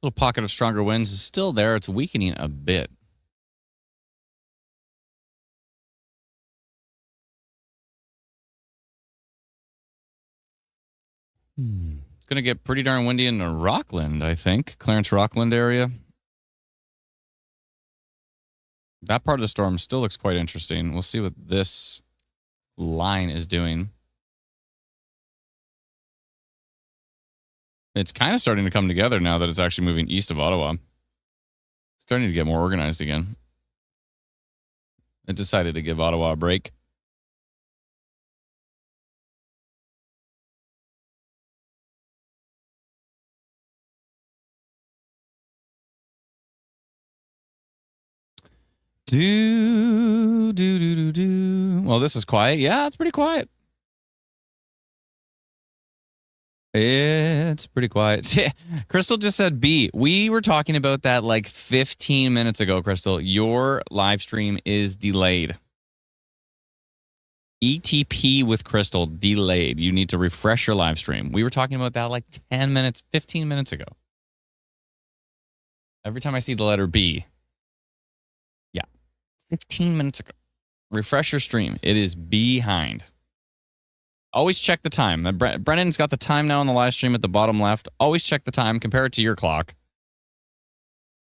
Little pocket of stronger winds is still there. It's weakening a bit. It's going to get pretty darn windy in Rockland, I think. Clarence Rockland area. That part of the storm still looks quite interesting. We'll see what this line is doing. It's kind of starting to come together now that it's actually moving east of Ottawa. It's starting to get more organized again. It decided to give Ottawa a break. Well, this is quiet. Yeah, it's pretty quiet. It's pretty quiet. Crystal just said B. We were talking about that like 15 minutes ago, Crystal. Your live stream is delayed. ETP with Crystal delayed. You need to refresh your live stream. We were talking about that like 10 minutes, 15 minutes ago. Every time I see the letter B, yeah, 15 minutes ago. Refresh your stream. It is behind. Always check the time. Brennan's got the time now on the live stream at the bottom left. Always check the time. Compare it to your clock.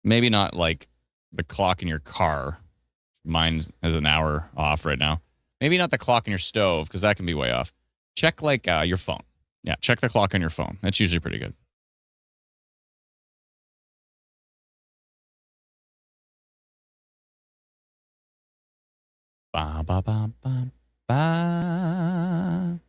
Maybe not like the clock in your car. Mine is an hour off right now. Maybe not the clock in your stove, because that can be way off. Check like your phone. Yeah, check the clock on your phone. That's usually pretty good. Ba, ba, ba, ba, ba.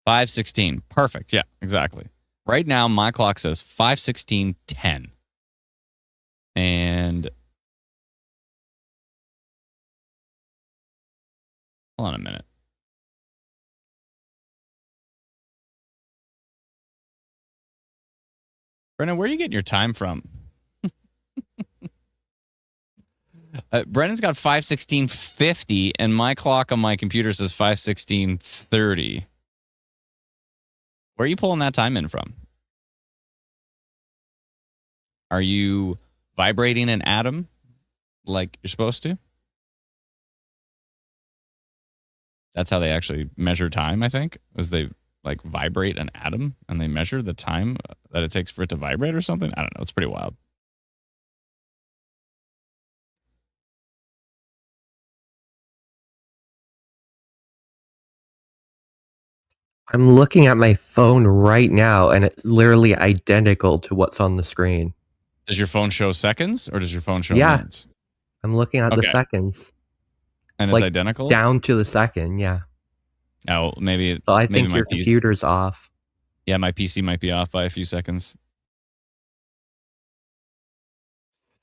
5:16. Perfect. Yeah, exactly. Right now, my clock says 5:16:10. And hold on a minute. Brennan, where are you getting your time from? Brennan's got 5:16:50, and my clock on my computer says 5:16:30. Where are you pulling that time in from? Are you vibrating an atom like you're supposed to? That's how they actually measure time, I think, is they like vibrate an atom and they measure the time that it takes for it to vibrate or something. I don't know. It's pretty wild. I'm looking at my phone right now, and it's literally identical to what's on the screen. Does your phone show seconds or does your phone show Yeah. minutes? I'm looking at the Okay. seconds. And it's like identical? down to the second, yeah. Oh, maybe. So I maybe think my your computer's off. Yeah, my PC might be off by a few seconds.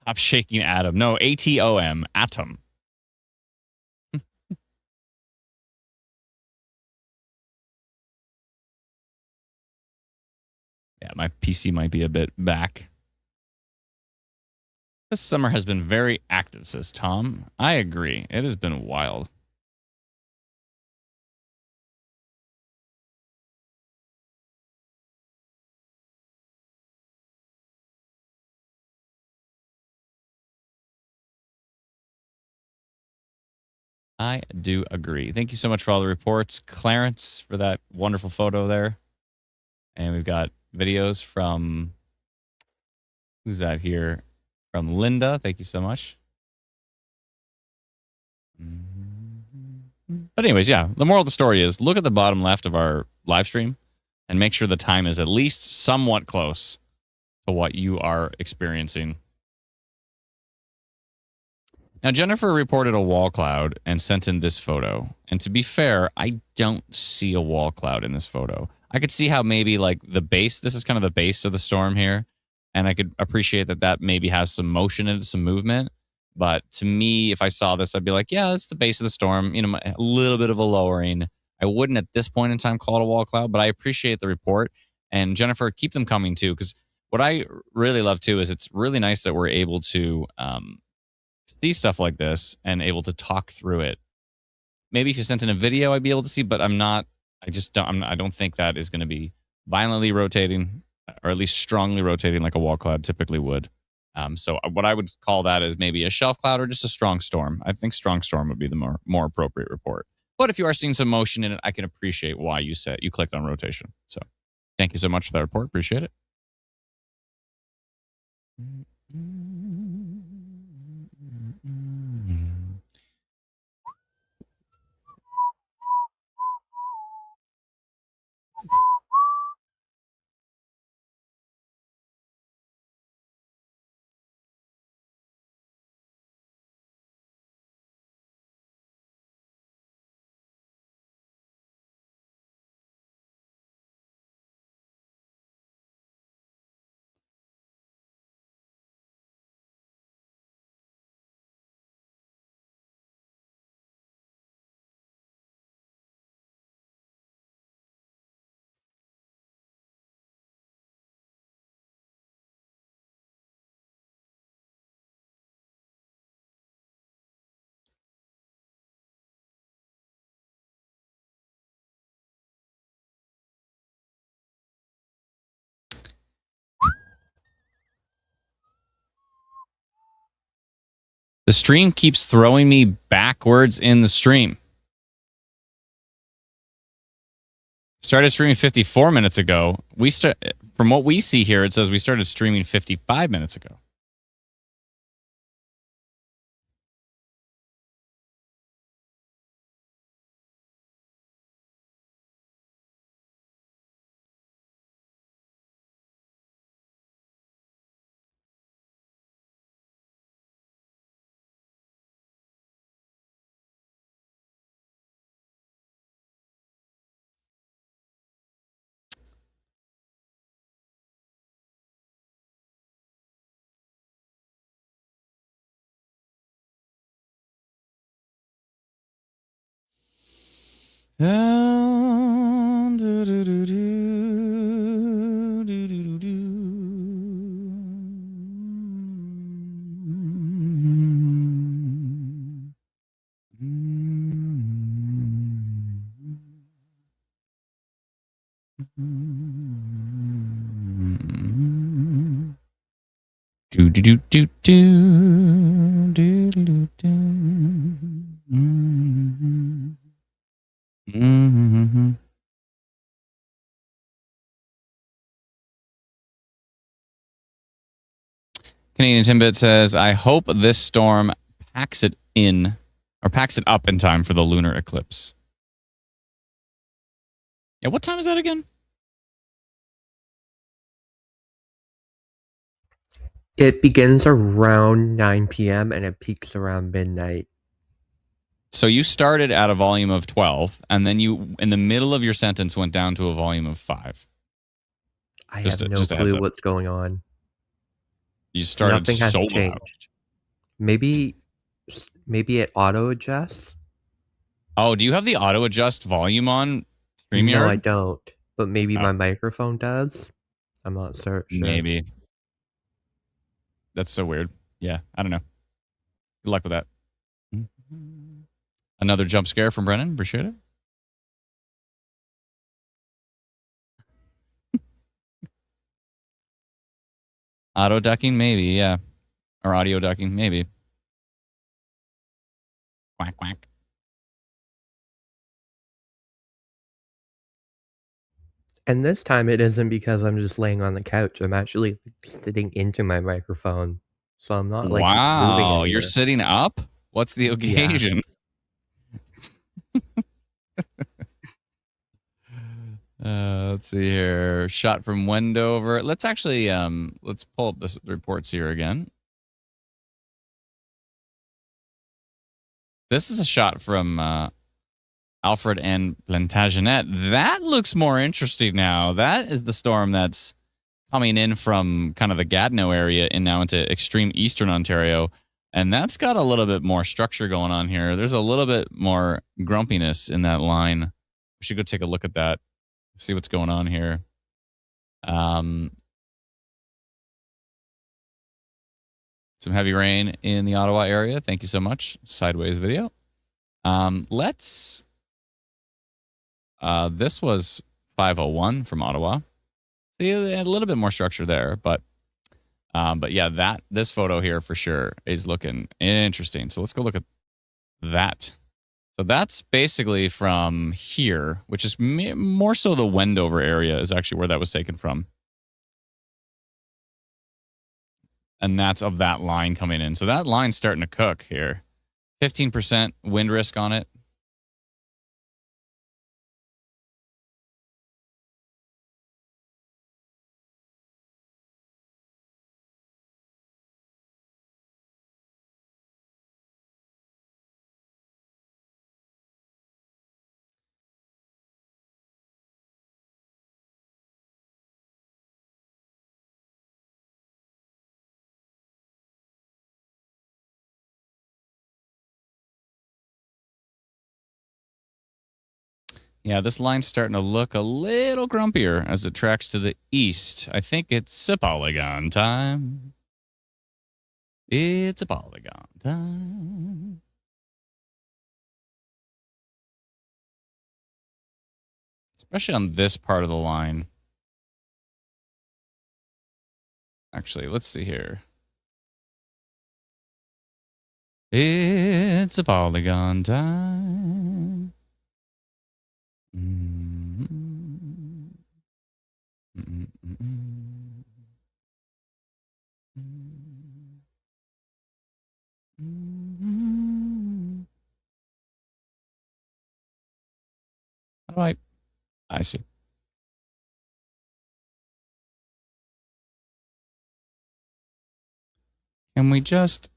Stop shaking atom. No, ATOM, atom. Yeah, my PC might be a bit back. This summer has been very active, says Tom. I agree. It has been wild. I do agree. Thank you so much for all the reports, Clarence, for that wonderful photo there. And we've got videos from, who's that here? From Linda. Thank you so much. But anyways, yeah, the moral of the story is look at the bottom left of our live stream and make sure the time is at least somewhat close to what you are experiencing. Now, Jennifer reported a wall cloud and sent in this photo. And to be fair, I don't see a wall cloud in this photo. I could see how maybe like the base, this is kind of the base of the storm here. And I could appreciate that that maybe has some motion and some movement. But to me, if I saw this, I'd be like, yeah, that's the base of the storm. You know, a little bit of a lowering. I wouldn't at this point in time call it a wall cloud, but I appreciate the report. And Jennifer, keep them coming too, because what I really love too is it's really nice that we're able to see stuff like this and able to talk through it. Maybe if you sent in a video, I'd be able to see, but I'm not. I just don't. I don't think that is going to be violently rotating, or at least strongly rotating like a wall cloud typically would. So what I would call that is maybe a shelf cloud or just a strong storm. I think strong storm would be the more appropriate report. But if you are seeing some motion in it, I can appreciate why you clicked on rotation. So thank you so much for that report. Appreciate it. stream keeps throwing me backwards in the stream. Started streaming 54 minutes ago. From what we see here, it says we started streaming 55 minutes ago. Do do do do do do do do. Canadian Timbit says, I hope this storm packs it up in time for the lunar eclipse. Yeah, what time is that again? It begins around 9 p.m. and it peaks around midnight. So you started at a volume of 12, and then you, in the middle of your sentence, went down to a volume of 5. I have no clue what's going on. You started Nothing has so loud. changed. Maybe it auto adjusts. Oh, do you have the auto adjust volume on StreamYard? No, I don't. But maybe my microphone does. I'm not sure. Maybe. That's so weird. Yeah, I don't know. Good luck with that. Another jump scare from Brennan. Appreciate it. Auto ducking, maybe, yeah. Or audio ducking, maybe. Quack, quack. And this time it isn't because I'm just laying on the couch. I'm actually sitting into my microphone. So I'm not like moving anywhere. You're sitting up? What's the occasion? Yeah. Let's see here. Shot from Wendover. Let's actually let's pull up the reports here again. This is a shot from Alfred and Plantagenet. That looks more interesting now. That is the storm that's coming in from kind of the Gatineau area and now into extreme eastern Ontario. And that's got a little bit more structure going on here. There's a little bit more grumpiness in that line. We should go take a look at that, see what's going on here. Some heavy rain in the Ottawa area. Thank you so much. Sideways video. This was 501 from Ottawa. See, a little bit more structure there, but yeah, this photo here for sure is looking interesting. So let's go look at that. So that's basically from here, which is more so the Wendover area is actually where that was taken from. And that's of that line coming in. So that line's starting to cook here. 15% wind risk on it. Yeah, this line's starting to look a little grumpier as it tracks to the east. I think it's a polygon time. It's a polygon time. Especially on this part of the line. Actually, let's see here. It's a polygon time. Mm-hmm. Mm-hmm. Mm-hmm. How do I see. Can we just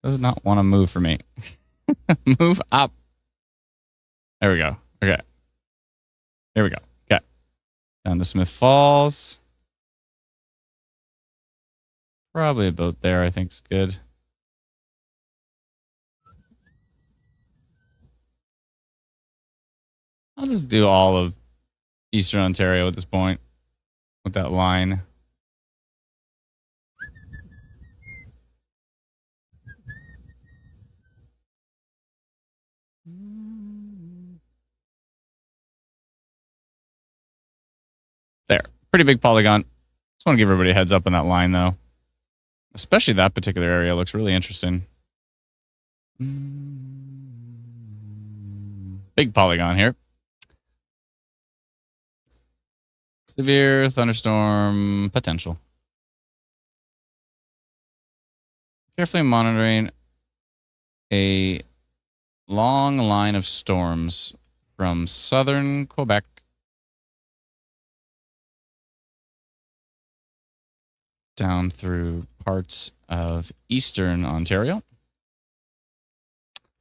does not want to move for me. Move up. There we go. Okay. There we go. Okay. Down to Smith Falls. Probably about there, I think is good. I'll just do all of Eastern Ontario at this point with that line. There. Pretty big polygon. Just want to give everybody a heads up on that line, though. Especially that particular area looks really interesting. Big polygon here. Severe thunderstorm potential. Carefully monitoring a long line of storms from southern Quebec down through parts of eastern Ontario.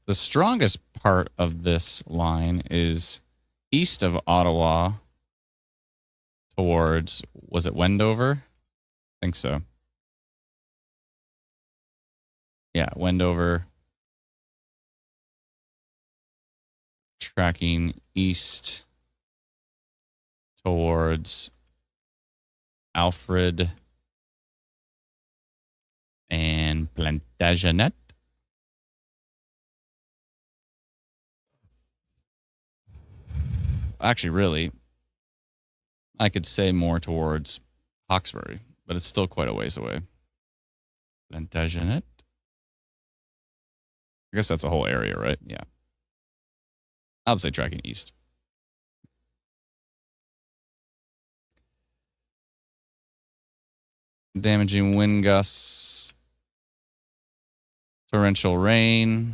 The strongest part of this line is east of Ottawa towards, was it Wendover? I think so. Yeah, Wendover. Tracking east towards Alfred and Plantagenet. Actually, really, I could say more towards Hawkesbury, but it's still quite a ways away. Plantagenet. I guess that's a whole area, right? Yeah. I'll say tracking east. Damaging wind gusts. Torrential rain.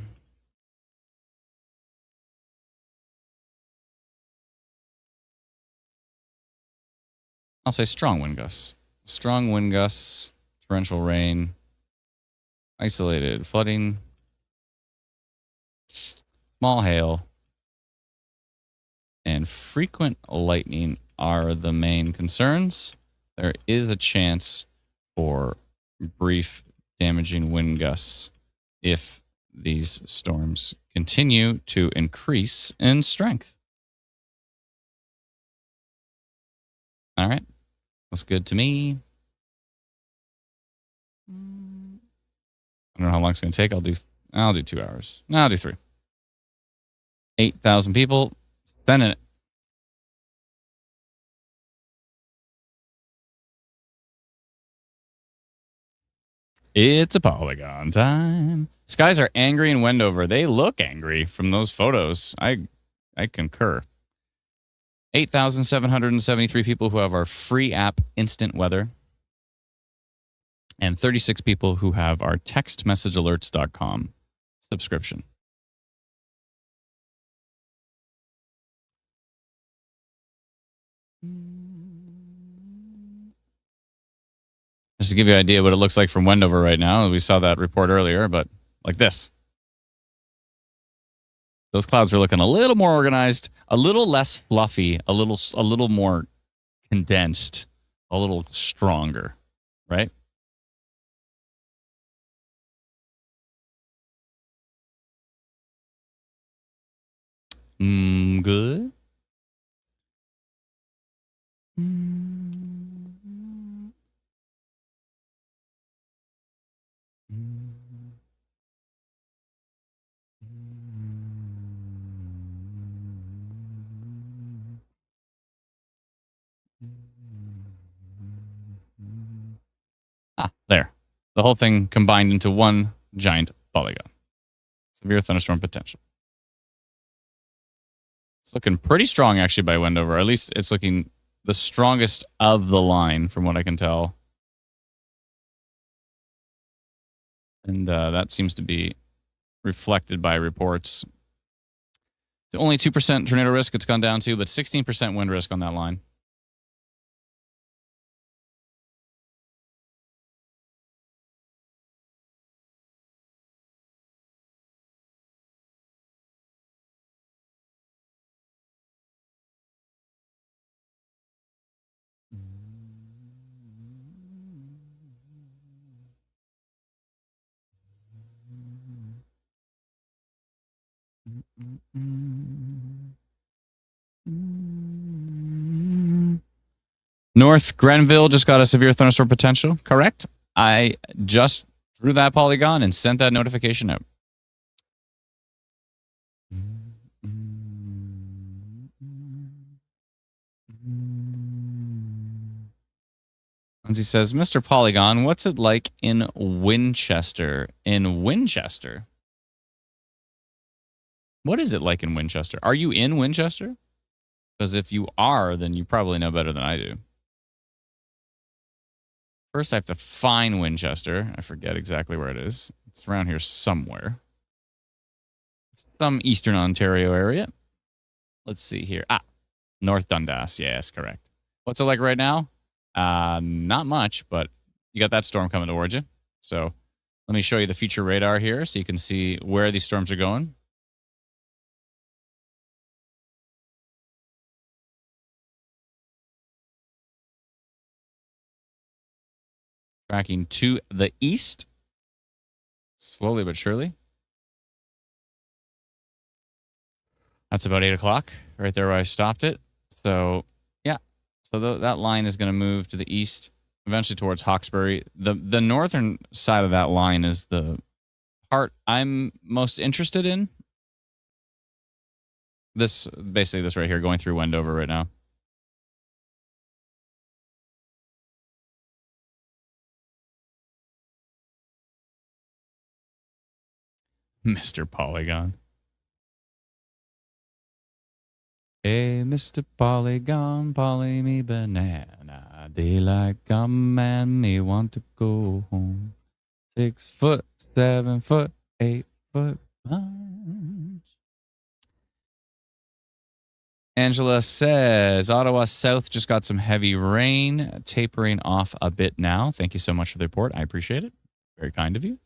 I'll say strong wind gusts. Strong wind gusts, torrential rain, isolated flooding, small hail, and frequent lightning are the main concerns. There is a chance for brief damaging wind gusts if these storms continue to increase in strength. All right. Looks good to me. I don't know how long it's going to take. I'll do 2 hours. No, I'll do 3. 8,000 people. Sending it. It's a polygon time. Skies are angry in Wendover. They look angry from those photos. I concur. 8,773 people who have our free app, Instant Weather, and 36 people who have our textmessagealerts.com subscription. Just to give you an idea what it looks like from Wendover right now. We saw that report earlier, but like this. Those clouds are looking a little more organized, a little less fluffy, a little more condensed, a little stronger, right? Good. The whole thing combined into one giant polygon. Severe thunderstorm potential. It's looking pretty strong, actually, by Wendover. At least it's looking the strongest of the line, from what I can tell. And that seems to be reflected by reports. Only 2% tornado risk it's gone down to, but 16% wind risk on that line. North Grenville just got a severe thunderstorm potential, correct? I just drew that polygon and sent that notification out. Lindsay says, Mr. Polygon, what's it like in Winchester? In Winchester? What is it like in Winchester? Are you in Winchester? Because if you are, then you probably know better than I do. First, I have to find Winchester. I forget exactly where it is. It's around here somewhere. Some Eastern Ontario area. Let's see here. North Dundas. Yes, correct. What's it like right now? Not much, but you got that storm coming towards you. So let me show you the future radar here so you can see where these storms are going. Tracking to the east. Slowly but surely. That's about 8 o'clock, right there where I stopped it. So, yeah. So that line is going to move to the east, eventually towards Hawkesbury. The northern side of that line is the part I'm most interested in. Basically this right here, going through Wendover right now. Mr. Polygon. Hey, Mr. Polygon, poly me banana. Daylight come and me want to go home. 6 foot, 7 foot, 8 foot punch. Angela says, Ottawa South just got some heavy rain, tapering off a bit now. Thank you so much for the report. I appreciate it. Very kind of you.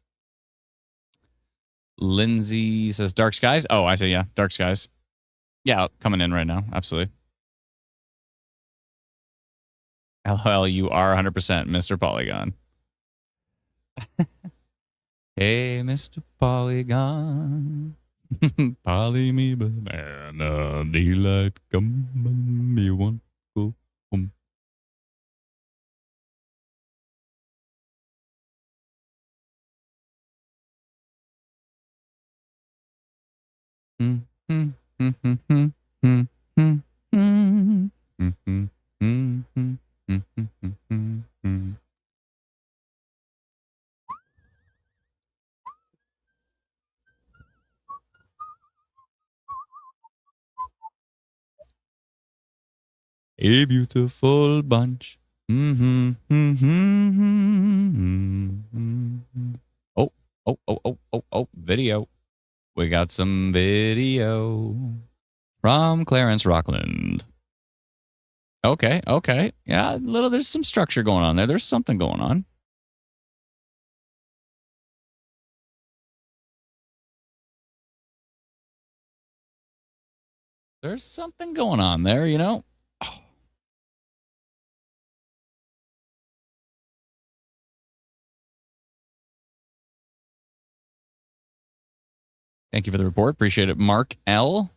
Lindsay says, dark skies. Oh, I say, yeah, dark skies. Yeah, coming in right now. Absolutely. LOL, you are 100% Mr. Polygon. Hey, Mr. Polygon. Poly me banana. Daylight come and me want to go home. A beautiful bunch. Oh. Video. We got some video from Clarence Rockland. Okay. Yeah, there's some structure going on there. There's something going on. There's something going on there, you know? Oh. Thank you for the report. Appreciate it. Mark L.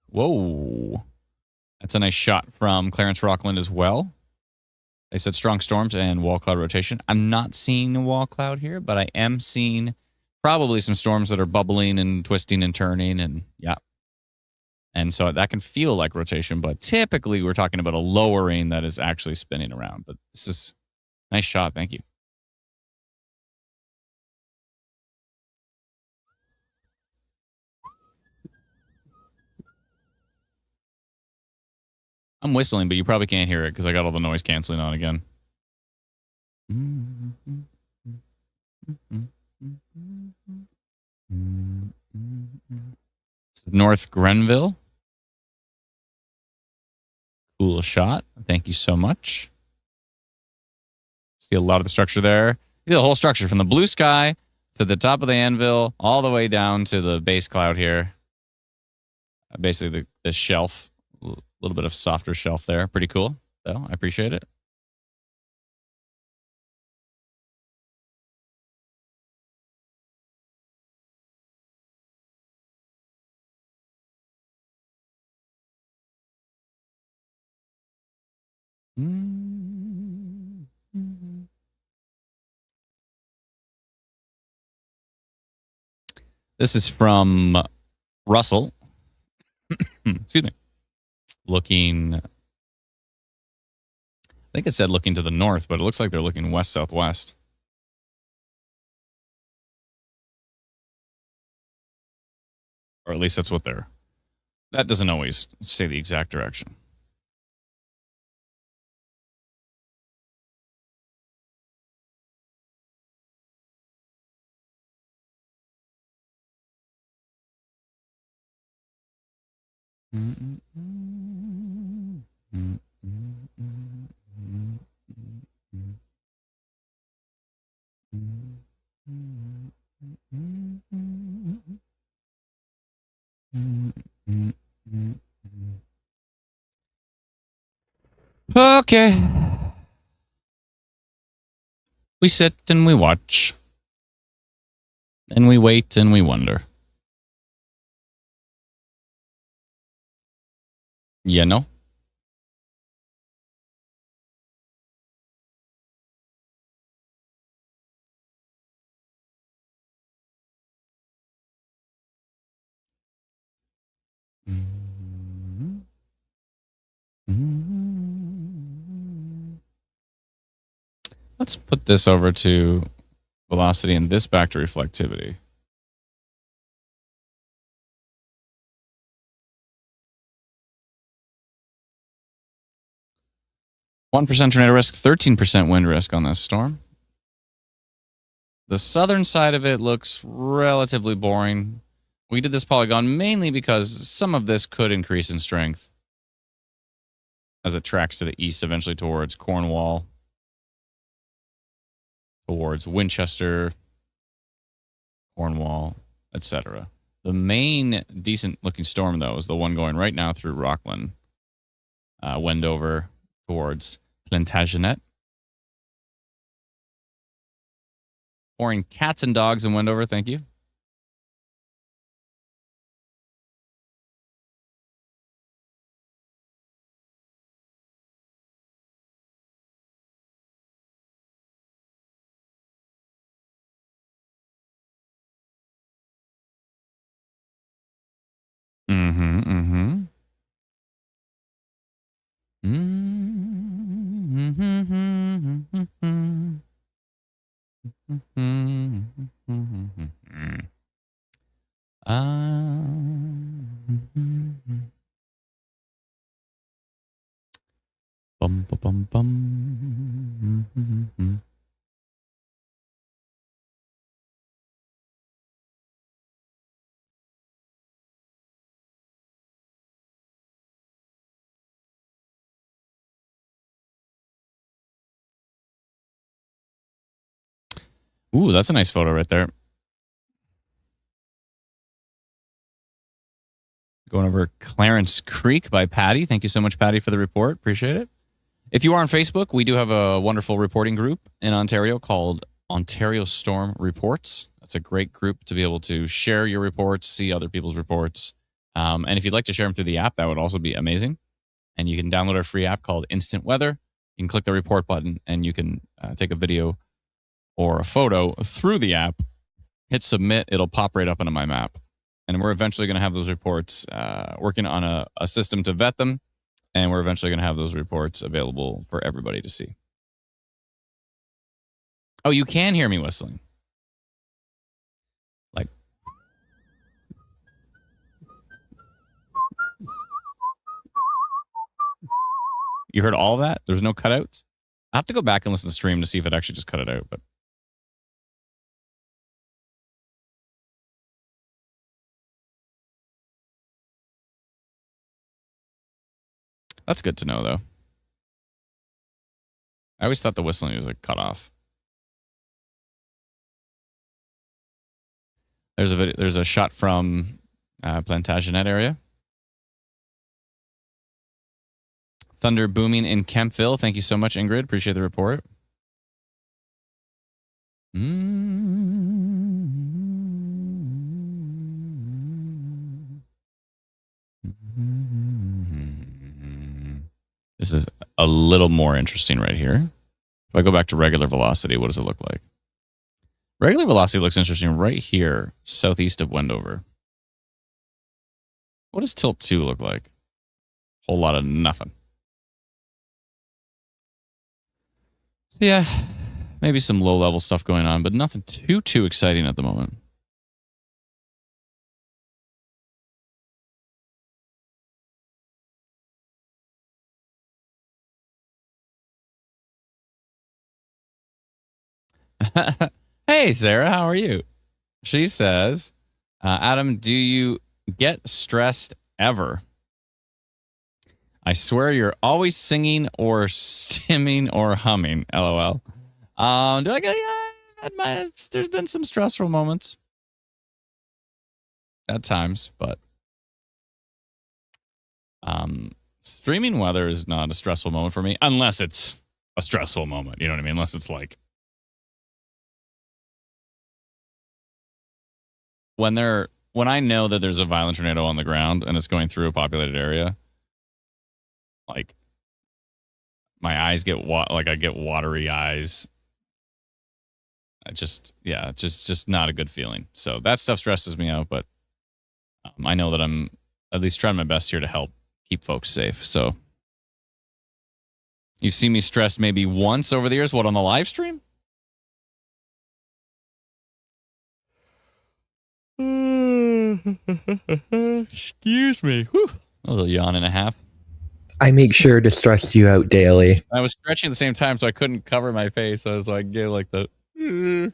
Whoa. That's a nice shot from Clarence Rockland as well. They said strong storms and wall cloud rotation. I'm not seeing a wall cloud here, but I am seeing probably some storms that are bubbling and twisting and turning. And yeah, And so that can feel like rotation, but typically we're talking about a lowering that is actually spinning around. But this is a nice shot. Thank you. I'm whistling, but you probably can't hear it because I got all the noise canceling on again. It's North Grenville. Cool shot. Thank you so much. See a lot of the structure there. See the whole structure from the blue sky to the top of the anvil, all the way down to the base cloud here. Basically, the shelf, a little bit of softer shelf there. Pretty cool, though. I appreciate it. This is from Russell. Excuse me. Looking, I think it said looking to the north, but it looks like they're looking west-southwest. Or at least that's what they're. That doesn't always say the exact direction. Okay. We sit and we watch. And we wait and we wonder. You know? Let's put this over to velocity and this back to reflectivity. %1 tornado risk, 13% wind risk on this storm. The southern side of it looks relatively boring. We did this polygon mainly because some of this could increase in strength as it tracks to the east, eventually towards Cornwall, towards Winchester, Cornwall, etc. The main decent-looking storm, though, is the one going right now through Rockland, Wendover towards Plantagenet. Pouring cats and dogs in Wendover, thank you. Bum, ba, bum, bum. Ooh, that's a nice photo right there. Going over Clarence Creek by Patty. Thank you so much, Patty, for the report. Appreciate it. If you are on Facebook, we do have a wonderful reporting group in Ontario called Ontario Storm Reports. That's a great group to be able to share your reports, see other people's reports. And if you'd like to share them through the app, that would also be amazing. And you can download our free app called Instant Weather. You can click the report button and you can take a video or a photo through the app, hit submit, it'll pop right up into my map. And we're eventually going to have those reports, working on a system to vet them. And we're eventually going to have those reports available for everybody to see. Oh, you can hear me whistling. Like, you heard all that? There's no cutouts? I have to go back and listen to the stream to see if it actually just cut it out. But that's good to know, though. I always thought the whistling was like cut off. There's a shot from Plantagenet area. Thunder booming in Kempville. Thank you so much, Ingrid. Appreciate the report. This is a little more interesting right here. If I go back to regular velocity, what does it look like? Regular velocity looks interesting right here, southeast of Wendover. What does tilt 2 look like? Whole lot of nothing. Yeah, maybe some low-level stuff going on, but nothing too exciting at the moment. Hey, Sarah, how are you? She says, Adam, do you get stressed ever? I swear you're always singing or stimming or humming. LOL. Do I get? Yeah, there's been some stressful moments at times, but streaming weather is not a stressful moment for me unless it's a stressful moment. You know what I mean? Unless it's like when I know that there's a violent tornado on the ground and it's going through a populated area. Like my eyes get I get watery eyes. Just not a good feeling. So that stuff stresses me out, but I know that I'm at least trying my best here to help keep folks safe. So you see me stressed maybe once over the years. What, on the live stream? Excuse me. Whew. That was a yawn and a half. I make sure to stress you out daily. I was stretching at the same time, so I couldn't cover my face. I was like, get like the. No,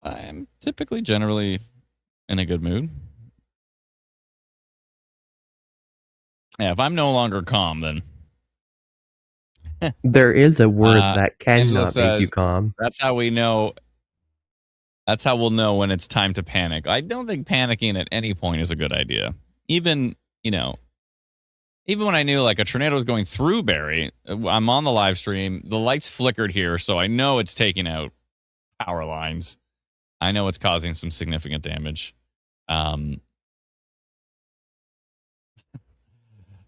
I'm typically generally in a good mood. Yeah, if I'm no longer calm, then there is a word that cannot says, make you calm. That's how we know. That's how we'll know when it's time to panic. I don't think panicking at any point is a good idea. Even when I knew like a tornado was going through Barrie, I'm on the live stream. The lights flickered here, so I know it's taking out power lines. I know it's causing some significant damage. Even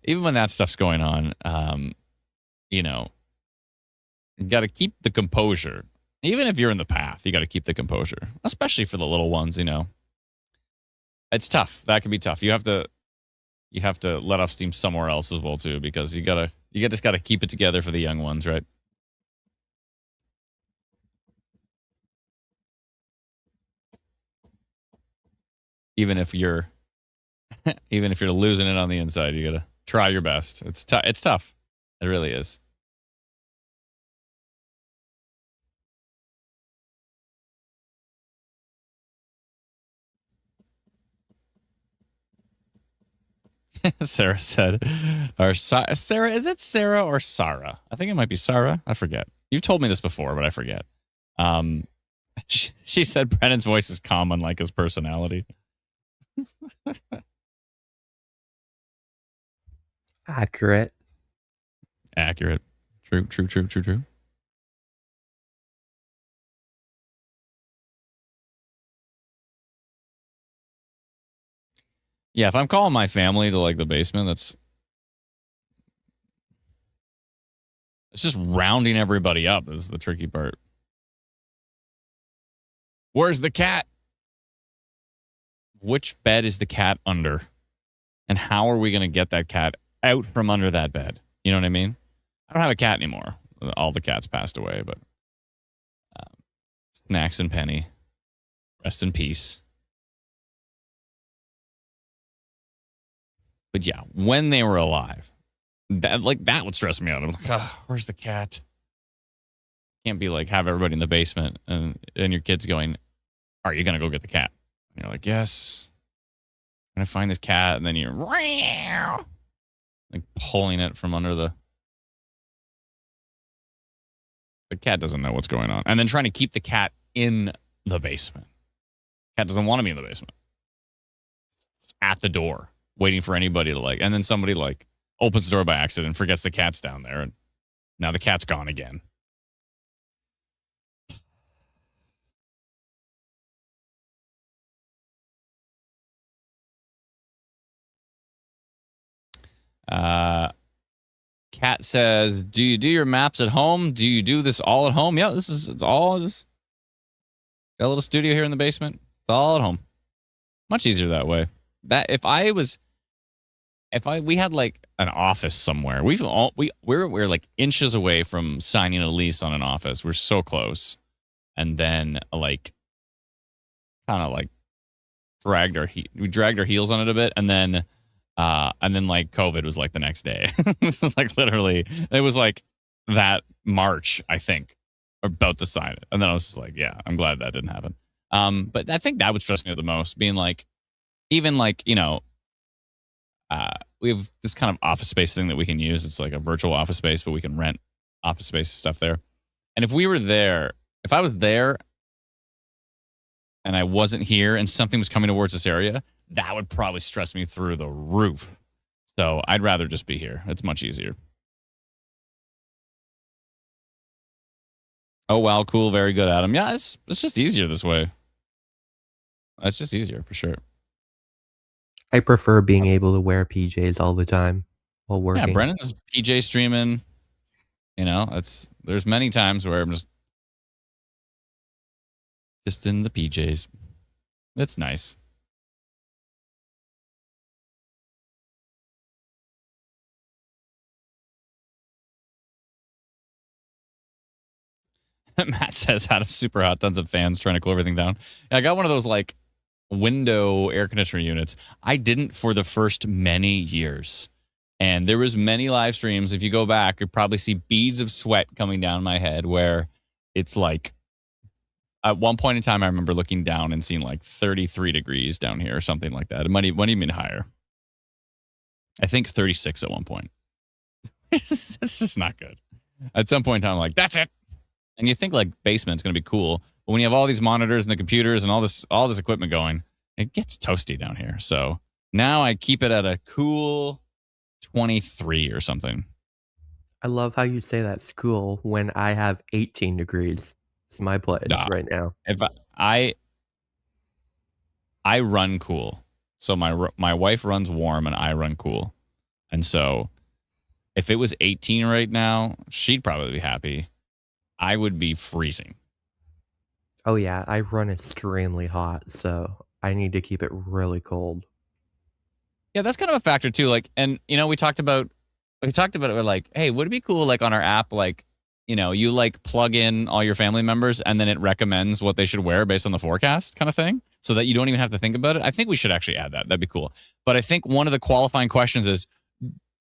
when that stuff's going on, you got to keep the composure. Even if you're in the path, you got to keep the composure, especially for the little ones. It's tough. That can be tough. You have to let off steam somewhere else as well too, because you just gotta keep it together for the young ones, right? Even if you're losing it on the inside, you gotta try your best. It's tough. It really is. Sarah said, Sarah, is it Sarah or Sarah? I think it might be Sarah. I forget. You've told me this before, but I forget. She said Brennan's voice is calm, unlike his personality. Accurate. True. Yeah, if I'm calling my family to like the basement, It's just rounding everybody up is the tricky part. Where's the cat? Which bed is the cat under? And how are we going to get that cat out from under that bed? You know what I mean? I don't have a cat anymore. All the cats passed away, but Snacks and Penny, rest in peace. But yeah, when they were alive, that would stress me out. I'm like, oh, where's the cat? Can't be like have everybody in the basement and your kids going, are you going to go get the cat? And you're like, yes. I'm going to find this cat. And then you're like pulling it from under the cat doesn't know what's going on. And then trying to keep the cat in the basement. Cat doesn't want to be in the basement. At the door, waiting for anybody to and then somebody opens the door by accident, forgets the cat's down there, and now the cat's gone again. Cat says, do you do your maps at home? Do you do this all at home? Yeah, it's all just got a little studio here in the basement. It's all at home. Much easier that way. That we had an office somewhere. We're like inches away from signing a lease on an office. We're so close. And then dragged our heels on it a bit, and then COVID was the next day. This is literally, it was that March, I think, about to sign it. And then I was just yeah, I'm glad that didn't happen. But I think that would stress me out the most, being even we have this kind of office space thing that we can use. It's like a virtual office space, but we can rent office space stuff there. And if I was there and I wasn't here and something was coming towards this area, that would probably stress me through the roof. So I'd rather just be here. It's much easier. Oh, wow. Cool. Very good, Adam. Yeah, it's just easier this way. It's just easier for sure. I prefer being able to wear PJs all the time while working. Yeah, Brennan's PJ streaming. There's many times where I'm just in the PJs. It's nice. Matt says, Adam's super hot, tons of fans trying to cool everything down. I got one of those window air conditioner units. I didn't for the first many years. And there was many live streams. If you go back, you'd probably see beads of sweat coming down my head where it's at one point in time, I remember looking down and seeing 33 degrees down here or something like that. It might even be higher. I think 36 at one point. It's just not good. At some point in time, I'm that's it. And you think basement's going to be cool. But when you have all these monitors and the computers and all this equipment going, it gets toasty down here. So now I keep it at a cool 23 or something. I love how you say that's cool when I have 18 degrees. It's my place right now. If I run cool. So my wife runs warm and I run cool. And so if it was 18 right now, she'd probably be happy. I would be freezing. Oh yeah, I run extremely hot, so I need to keep it really cold. Yeah, that's kind of a factor too. And we talked about it. We're hey, would it be cool on our app, you plug in all your family members and then it recommends what they should wear based on the forecast kind of thing, so that you don't even have to think about it. I think we should actually add that. That'd be cool. But I think one of the qualifying questions is,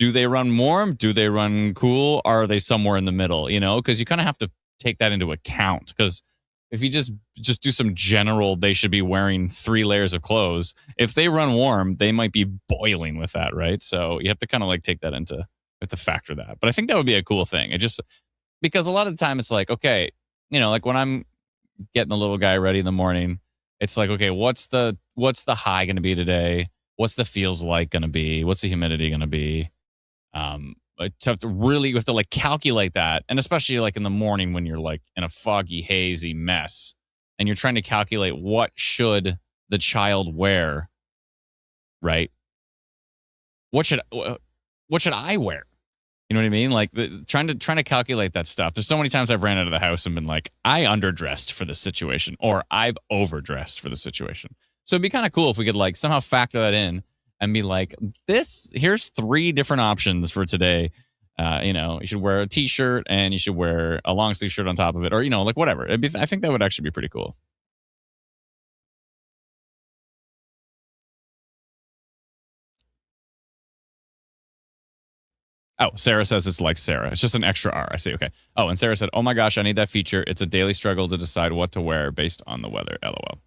do they run warm? Do they run cool? Are they somewhere in the middle? Because you kind of have to take that into account, because if you just do some general, they should be wearing 3 layers of clothes. If they run warm, they might be boiling with that, right? So you have to kind of take that into, you have to factor that. But I think that would be a cool thing. It just, because a lot of the time it's okay, when I'm getting the little guy ready in the morning, it's okay, what's the high going to be today? What's the feels like going to be? What's the humidity going to be? You have to calculate that. And especially in the morning when you're in a foggy, hazy mess and you're trying to calculate what should the child wear, right? What should I wear? You know what I mean? Like trying to calculate that stuff. There's so many times I've ran out of the house and been like, I underdressed for this situation, or I've overdressed for the situation. So it'd be kind of cool if we could like somehow factor that in and be like, here's 3 different options for today. You should wear a t-shirt and you should wear a long sleeve shirt on top of it, or like whatever. I think that would actually be pretty cool. Oh, Sarah says it's like Sarah. It's just an extra R. I see. Okay. Oh, and Sarah said, oh my gosh, I need that feature. It's a daily struggle to decide what to wear based on the weather. LOL.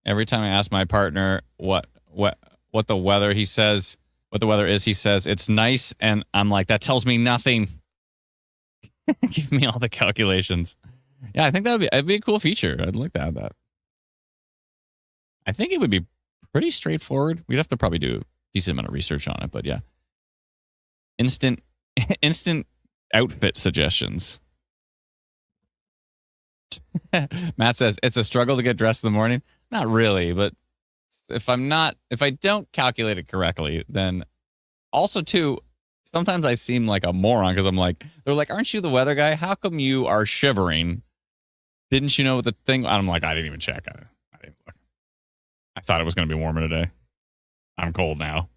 Every time I ask my partner what the weather, he says, what the weather is, he says, it's nice. And I'm like, that tells me nothing. Give me all the calculations. Yeah, I think that'd be a cool feature. I'd like to have that. I think it would be pretty straightforward. We'd have to probably do a decent amount of research on it, but yeah. Instant outfit suggestions. Matt says, it's a struggle to get dressed in the morning. Not really, but if I don't calculate it correctly, then also too, sometimes I seem like a moron because I'm like, they're like, aren't you the weather guy? How come you are shivering? Didn't you know the thing? I'm like, I didn't even check. I didn't look. I thought it was going to be warmer today. I'm cold now.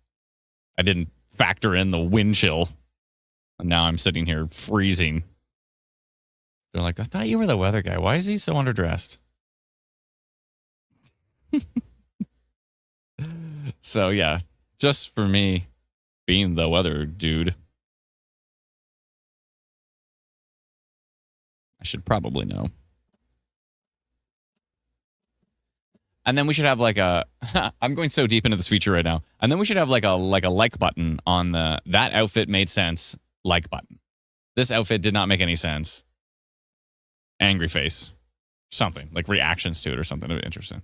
I didn't factor in the wind chill. And now I'm sitting here freezing. They're like, I thought you were the weather guy. Why is he so underdressed? So, yeah, just for me being the weather dude, I should probably know. And then we should have like a I'm going so deep into this feature right now. And then we should have like a like button on that outfit made sense, like button. This outfit did not make any sense. Angry face. Something like reactions to it or something. Interesting.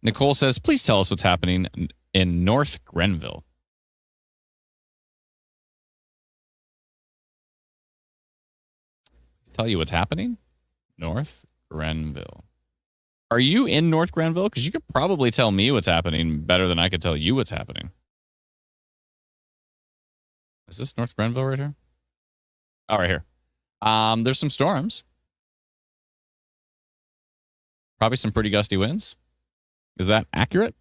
Nicole says, please tell us what's happening in North Grenville. Tell you what's happening? North Grenville. Are you in North Grenville? Because you could probably tell me what's happening better than I could tell you what's happening. Is this North Grenville right here? Oh, right here. There's some storms. Probably some pretty gusty winds. Is that accurate?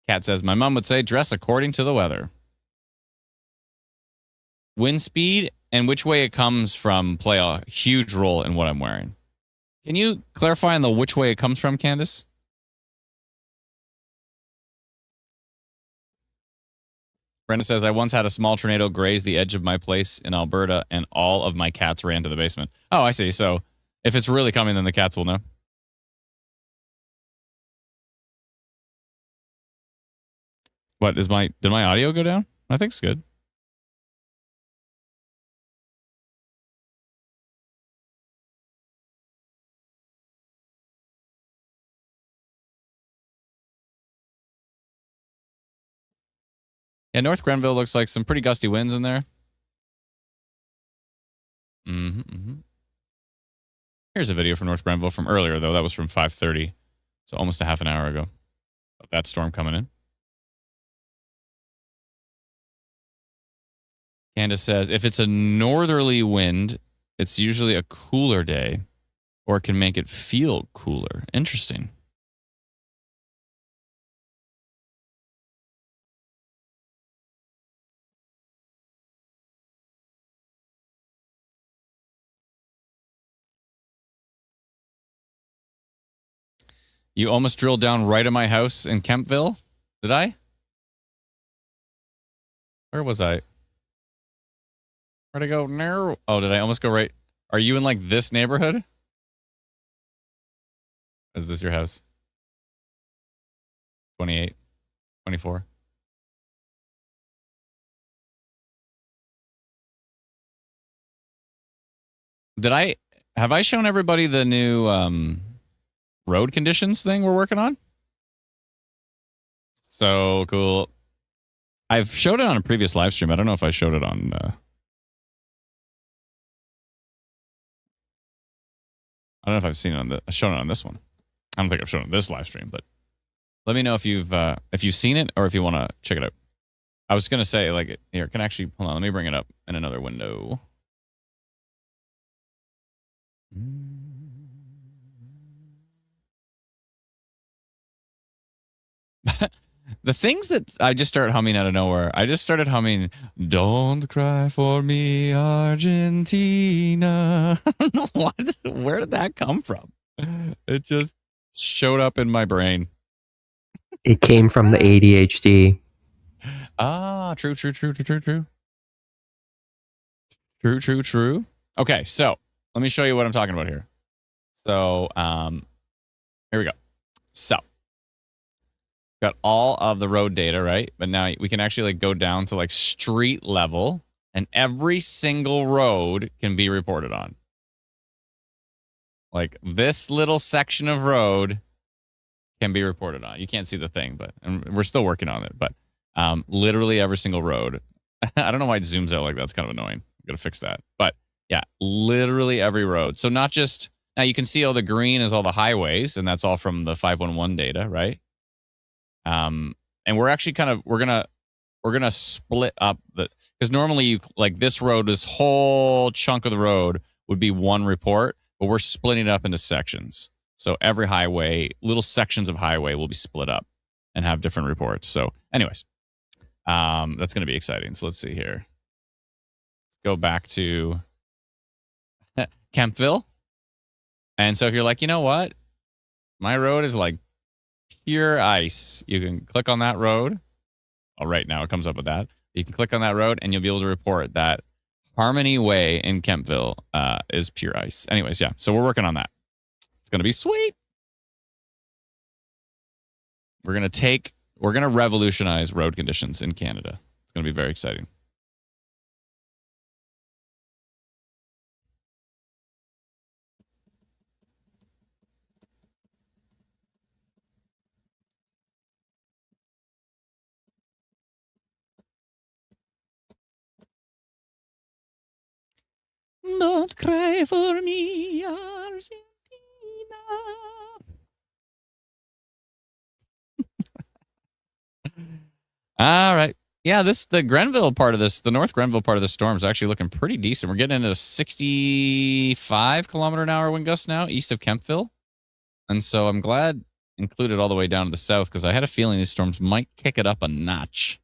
Kat says, my mom would say, dress according to the weather. Wind speed and which way it comes from play a huge role in what I'm wearing. Can you clarify on the which way it comes from, Candace? Brenda says, I once had a small tornado graze the edge of my place in Alberta and all of my cats ran to the basement. Oh, I see. So if it's really coming, then the cats will know. What did my audio go down? I think it's good. Yeah, North Grenville looks like some pretty gusty winds in there. Here's a video from North Grenville from earlier, though. That was from 5:30, so almost a half an hour ago. That storm coming in. Candace says, if it's a northerly wind, it's usually a cooler day, or it can make it feel cooler. Interesting. You almost drilled down right at my house in Kempville? Did I? Where was I? Where'd I go? No. Oh, did I almost go right? Are you in like this neighborhood? Is this your house? 28, 24. Have I shown everybody the new road conditions thing we're working on? So cool. I've showed it on a previous live stream. I don't know if I showed it on I don't know if I've seen it on shown it on this one. I don't think I've shown it on this live stream, but let me know if you've seen it or if you want to check it out. I was gonna say, like, here, can actually hold on. Let me bring it up in another window. The things that I just started humming out of nowhere. I just started humming, "Don't Cry for Me, Argentina." I don't know where did that come from? It just showed up in my brain. It came from the ADHD. Ah, true. True. Okay, so let me show you what I'm talking about here. So, here we go. So, got all of the road data, right? But now we can actually like go down to like street level, and every single road can be reported on. Like this little section of road can be reported on. You can't see the thing, but and we're still working on it. But literally every single road. I don't know why it zooms out like that. It's kind of annoying. I'm gonna fix that. But yeah, literally every road. So not just now you can see all the green is all the highways, and that's all from the 511 data, right? And we're actually we're gonna split up because normally you like this whole chunk of the road would be one report, but we're splitting it up into sections. So every highway, little sections of highway will be split up and have different reports. So anyways, that's going to be exciting. So let's see here. Let's go back to Kempville. And so if you're like, you know what? My road is like pure ice. You can click on that road. Oh, right now it comes up with that. You can click on that road and you'll be able to report that Harmony Way in Kempville is pure ice. Anyways, yeah. So we're working on that. It's going to be sweet. We're going to revolutionize road conditions in Canada. It's going to be very exciting. Don't cry for me, Argentina. All right. Yeah, the Grenville part of this, the North Grenville part of the storm is actually looking pretty decent. We're getting into 65 kilometer an hour wind gusts now east of Kempville. And so I'm glad included all the way down to the south because I had a feeling these storms might kick it up a notch.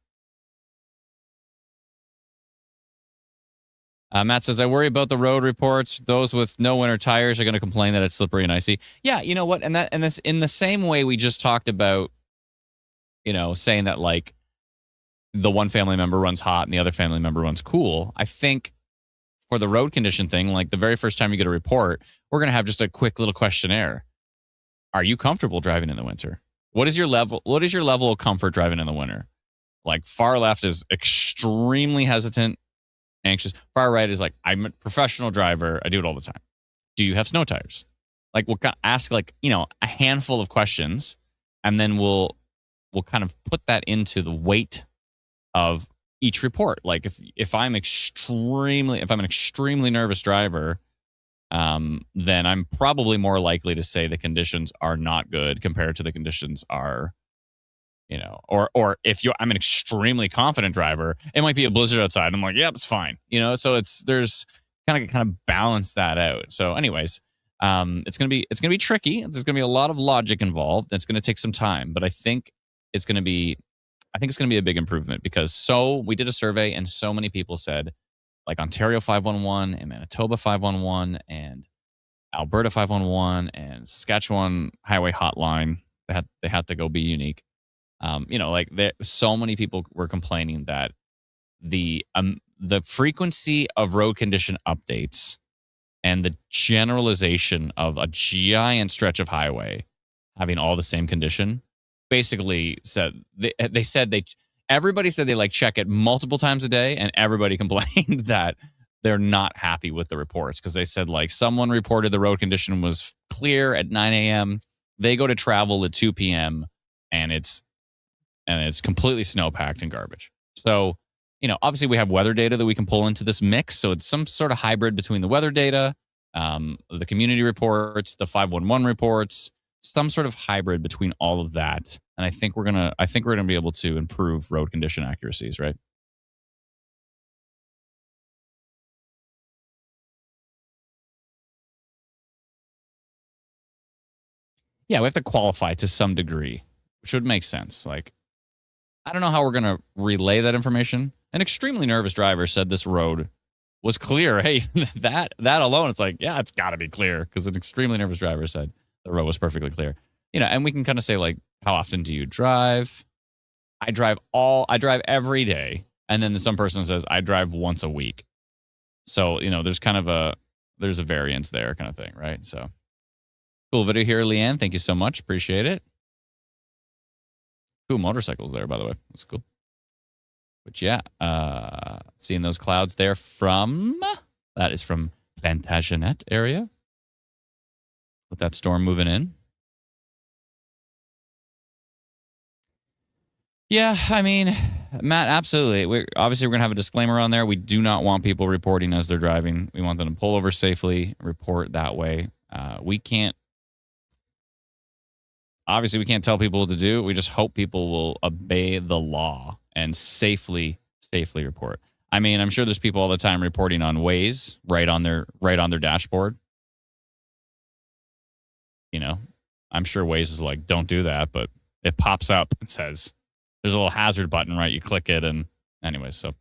Matt says, I worry about the road reports. Those with no winter tires are going to complain that it's slippery and icy. Yeah, you know what? And this in the same way we just talked about, saying that like the one family member runs hot and the other family member runs cool. I think for the road condition thing, like the very first time you get a report, we're going to have just a quick little questionnaire. Are you comfortable driving in the winter? What is your level of comfort driving in the winter? Like far left is extremely hesitant, anxious. Far right is like, I'm a professional driver. I do it all the time. Do you have snow tires? Like we'll ask like, a handful of questions and then we'll kind of put that into the weight of each report. Like if I'm an extremely nervous driver, then I'm probably more likely to say the conditions are not good compared to the conditions are, or if I'm an extremely confident driver, it might be a blizzard outside. I'm like, yep, it's fine. So there's kind of balance that out. So anyways, it's going to be tricky. There's going to be a lot of logic involved. It's going to take some time, but I think it's going to be a big improvement because we did a survey and so many people said like Ontario 511 and Manitoba 511 and Alberta 511 and Saskatchewan Highway Hotline, they had to go be unique. So many people were complaining that the frequency of road condition updates and the generalization of a giant stretch of highway having all the same condition basically said everybody said they like check it multiple times a day, and everybody complained that they're not happy with the reports because they said like someone reported the road condition was clear at 9 a.m. They go to travel at 2 p.m. and it's completely snow-packed and garbage. So, obviously we have weather data that we can pull into this mix. So it's some sort of hybrid between the weather data, the community reports, the 511 reports, some sort of hybrid between all of that. And I think we're gonna be able to improve road condition accuracies, right? Yeah, we have to qualify to some degree, which would make sense. Like, I don't know how we're going to relay that information. An extremely nervous driver said this road was clear. Hey, that alone, it's like, yeah, it's got to be clear, because an extremely nervous driver said the road was perfectly clear. And we can kind of say, like, how often do you drive? I drive every day. And then some person says I drive once a week. So, there's kind of there's a variance there kind of thing, right? So cool video here, Leanne. Thank you so much. Appreciate it. Cool motorcycles there, by the way. That's cool. But yeah, seeing those clouds there that is from Plantagenet area. With that storm moving in. Yeah, I mean, Matt, absolutely. We're going to have a disclaimer on there. We do not want people reporting as they're driving. We want them to pull over safely, report that way. We can't tell people what to do. We just hope people will obey the law and safely report. I mean, I'm sure there's people all the time reporting on Waze right on their dashboard. I'm sure Waze is like, don't do that, but it pops up and says there's a little hazard button, right? You click it, and anyway, so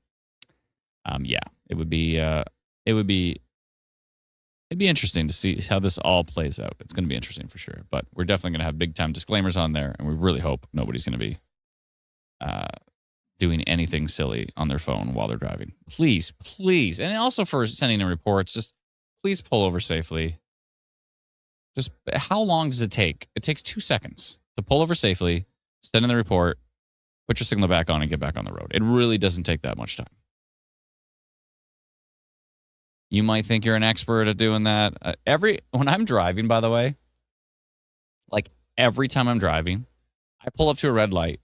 yeah, it'd be interesting to see how this all plays out. It's going to be interesting for sure. But we're definitely going to have big time disclaimers on there, and we really hope nobody's going to be doing anything silly on their phone while they're driving. Please, and also for sending in reports, just please pull over safely. Just how long does it take? It takes 2 seconds to pull over safely, send in the report, put your signal back on, and get back on the road. It really doesn't take that much time. You might think you're an expert at doing that. When I'm driving, by the way, like every time I'm driving, I pull up to a red light,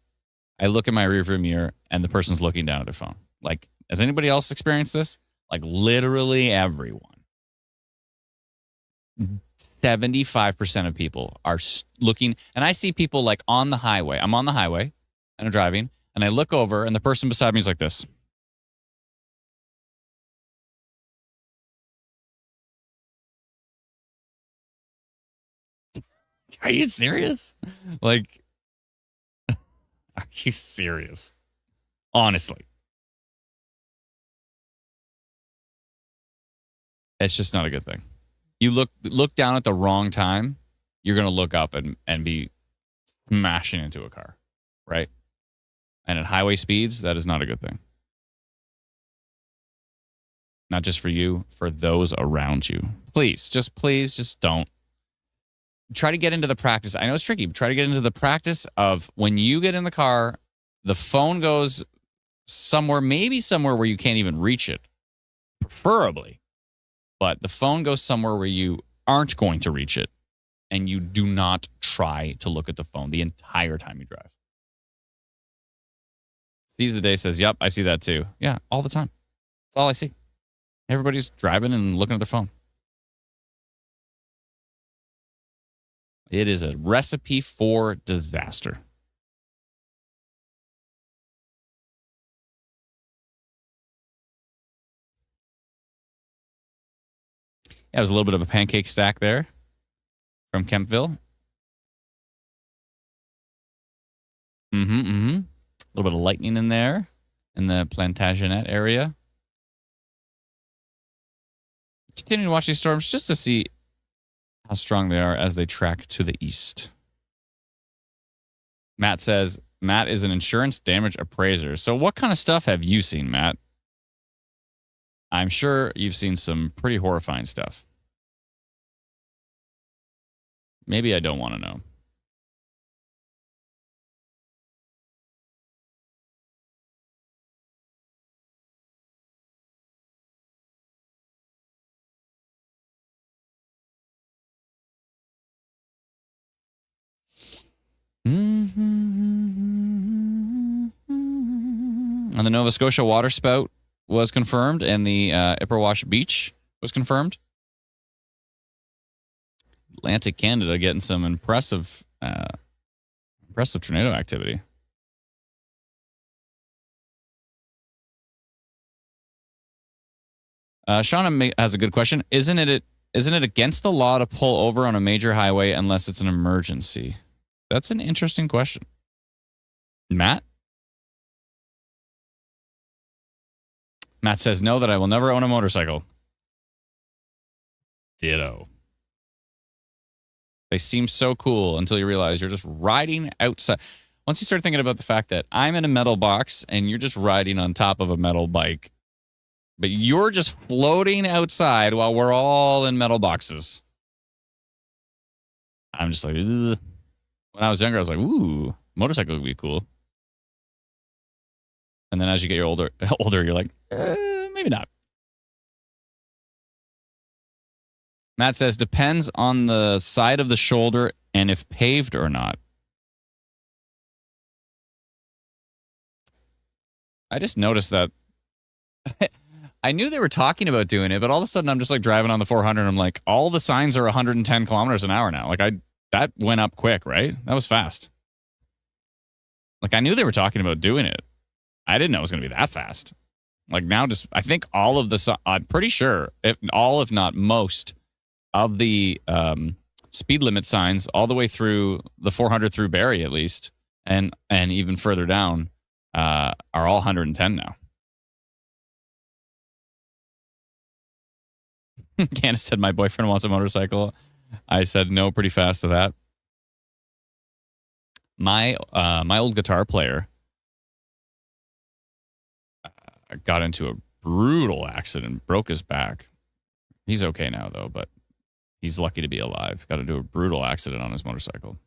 I look in my rearview mirror, and the person's looking down at their phone. Like, has anybody else experienced this? Like, literally everyone. 75% of people are looking, and I see people like on the highway. I'm on the highway, and I'm driving, and I look over, and the person beside me is like this. Are you serious? Like, are you serious? Honestly. It's just not a good thing. You look down at the wrong time, you're going to look up and be smashing into a car, right? And at highway speeds, that is not a good thing. Not just for you, for those around you. Please just don't. Try to get into the practice. I know it's tricky, but try to get into the practice of when you get in the car, the phone goes somewhere, maybe somewhere where you can't even reach it, preferably. But the phone goes somewhere where you aren't going to reach it, and you do not try to look at the phone the entire time you drive. Sees the day says, yep, I see that too. Yeah, all the time. That's all I see. Everybody's driving and looking at their phone. It is a recipe for disaster. Yeah, it was a little bit of a pancake stack there from Kempville. A little bit of lightning in there in the Plantagenet area. Continue to watch these storms just to see how strong they are as they track to the east. Matt says, Matt is an insurance damage appraiser. So what kind of stuff have you seen, Matt? I'm sure you've seen some pretty horrifying stuff. Maybe I don't want to know. And the Nova Scotia water spout was confirmed, and the Ipperwash Beach was confirmed. Atlantic Canada getting some impressive tornado activity. Shauna has a good question. Isn't it against the law to pull over on a major highway unless it's an emergency? That's an interesting question. Matt? Matt says, no, that I will never own a motorcycle. Ditto. They seem so cool until you realize you're just riding outside. Once you start thinking about the fact that I'm in a metal box and you're just riding on top of a metal bike, but you're just floating outside while we're all in metal boxes. I'm just like, ugh. When I was younger, I was like, ooh, motorcycle would be cool. And then as you get older, you're like, maybe not. Matt says, depends on the side of the shoulder and if paved or not. I just noticed that. I knew they were talking about doing it, but all of a sudden I'm just like driving on the 400 and I'm like, all the signs are 110 kilometers an hour now. Like that went up quick, right? That was fast. Like I knew they were talking about doing it. I didn't know it was going to be that fast. Like now I think all of I'm pretty sure if not most of the speed limit signs all the way through the 400 through Barrie at least, and even further down are all 110 now. Candace said, my boyfriend wants a motorcycle. I said no pretty fast to that. My old guitar player got into a brutal accident, broke his back. He's okay now, though, but he's lucky to be alive. Got into a brutal accident on his motorcycle.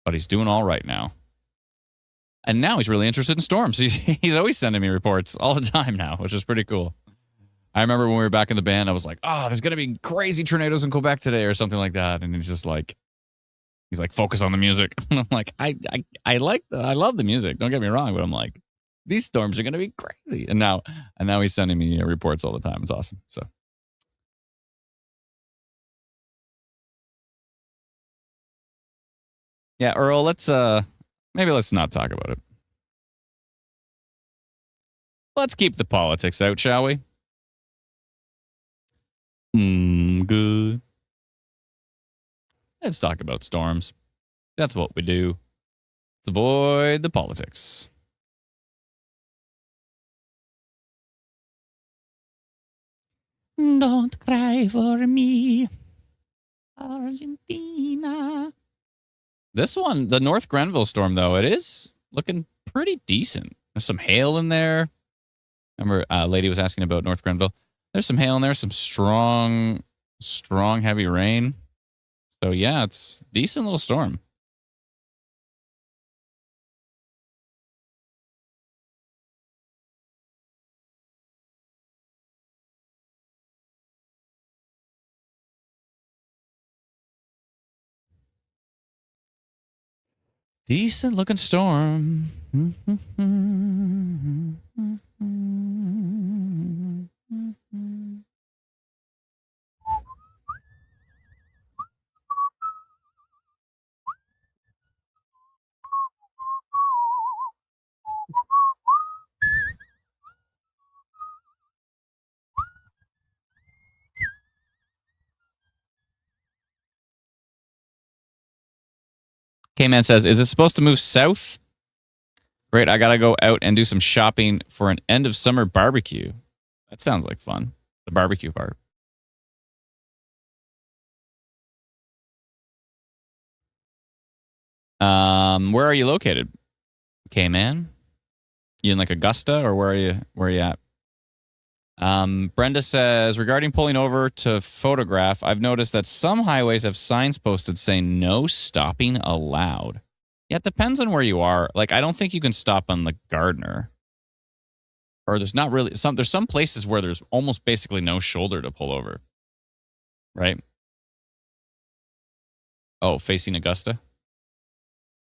But he's doing all right now. And now he's really interested in storms. He's always sending me reports all the time now, which is pretty cool. I remember when we were back in the band, I was like, oh, there's going to be crazy tornadoes in Quebec today or something like that. And he's like, focus on the music. And I'm like, I love the music. Don't get me wrong. But I'm like, these storms are going to be crazy. And now he's sending me reports all the time. It's awesome. So. Yeah, Earl, maybe let's not talk about it. Let's keep the politics out, shall we? Good. Let's talk about storms. That's what we do. Let's avoid the politics. Don't cry for me, Argentina. This one, the North Grenville storm, though, it is looking pretty decent. There's some hail in there. Remember, a lady was asking about North Grenville. There's some hail in there, some strong, heavy rain. So, yeah, it's a decent little storm. Decent looking storm. K-Man says, is it supposed to move south? Great, I gotta go out and do some shopping for an end of summer barbecue. That sounds like fun. The barbecue part. Where are you located? K-Man? You in like Augusta or where are you at? Brenda says, regarding pulling over to photograph, I've noticed that some highways have signs posted saying no stopping allowed. Yeah, it depends on where you are. Like, I don't think you can stop on the Gardner. Or there's not really there's some places where there's almost basically no shoulder to pull over. Right? Oh, facing Augusta?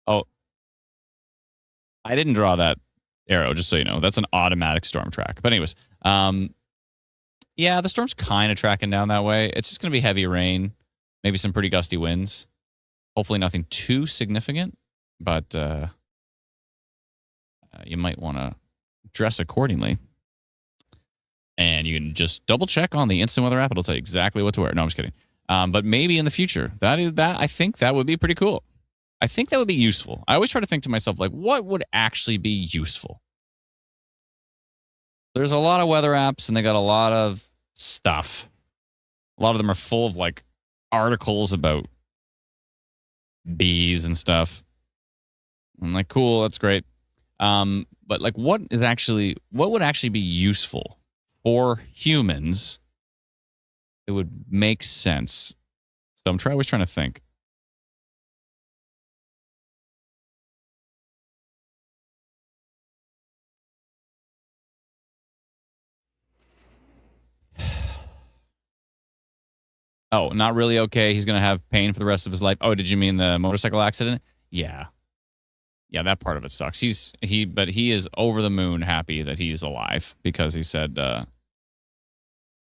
Oh. I didn't draw that arrow, just so you know. That's an automatic storm track. But anyways, Yeah, the storm's kind of tracking down that way. It's just going to be heavy rain, maybe some pretty gusty winds. Hopefully nothing too significant, but you might want to dress accordingly. And you can just double check on the instant weather app. It'll tell you exactly what to wear. No, I'm just kidding. But maybe in the future, I think that would be pretty cool. I think that would be useful. I always try to think to myself, like, what would actually be useful? There's a lot of weather apps, and they got a lot of stuff. A lot of them are full of, like, articles about bees and stuff. I'm like, cool, that's great. But, like, what would actually be useful for humans? It would make sense. So I'm always trying to think. Oh, not really okay. He's going to have pain for the rest of his life. Oh, did you mean the motorcycle accident? Yeah. Yeah, that part of it sucks. But he is over the moon happy that he's alive because he said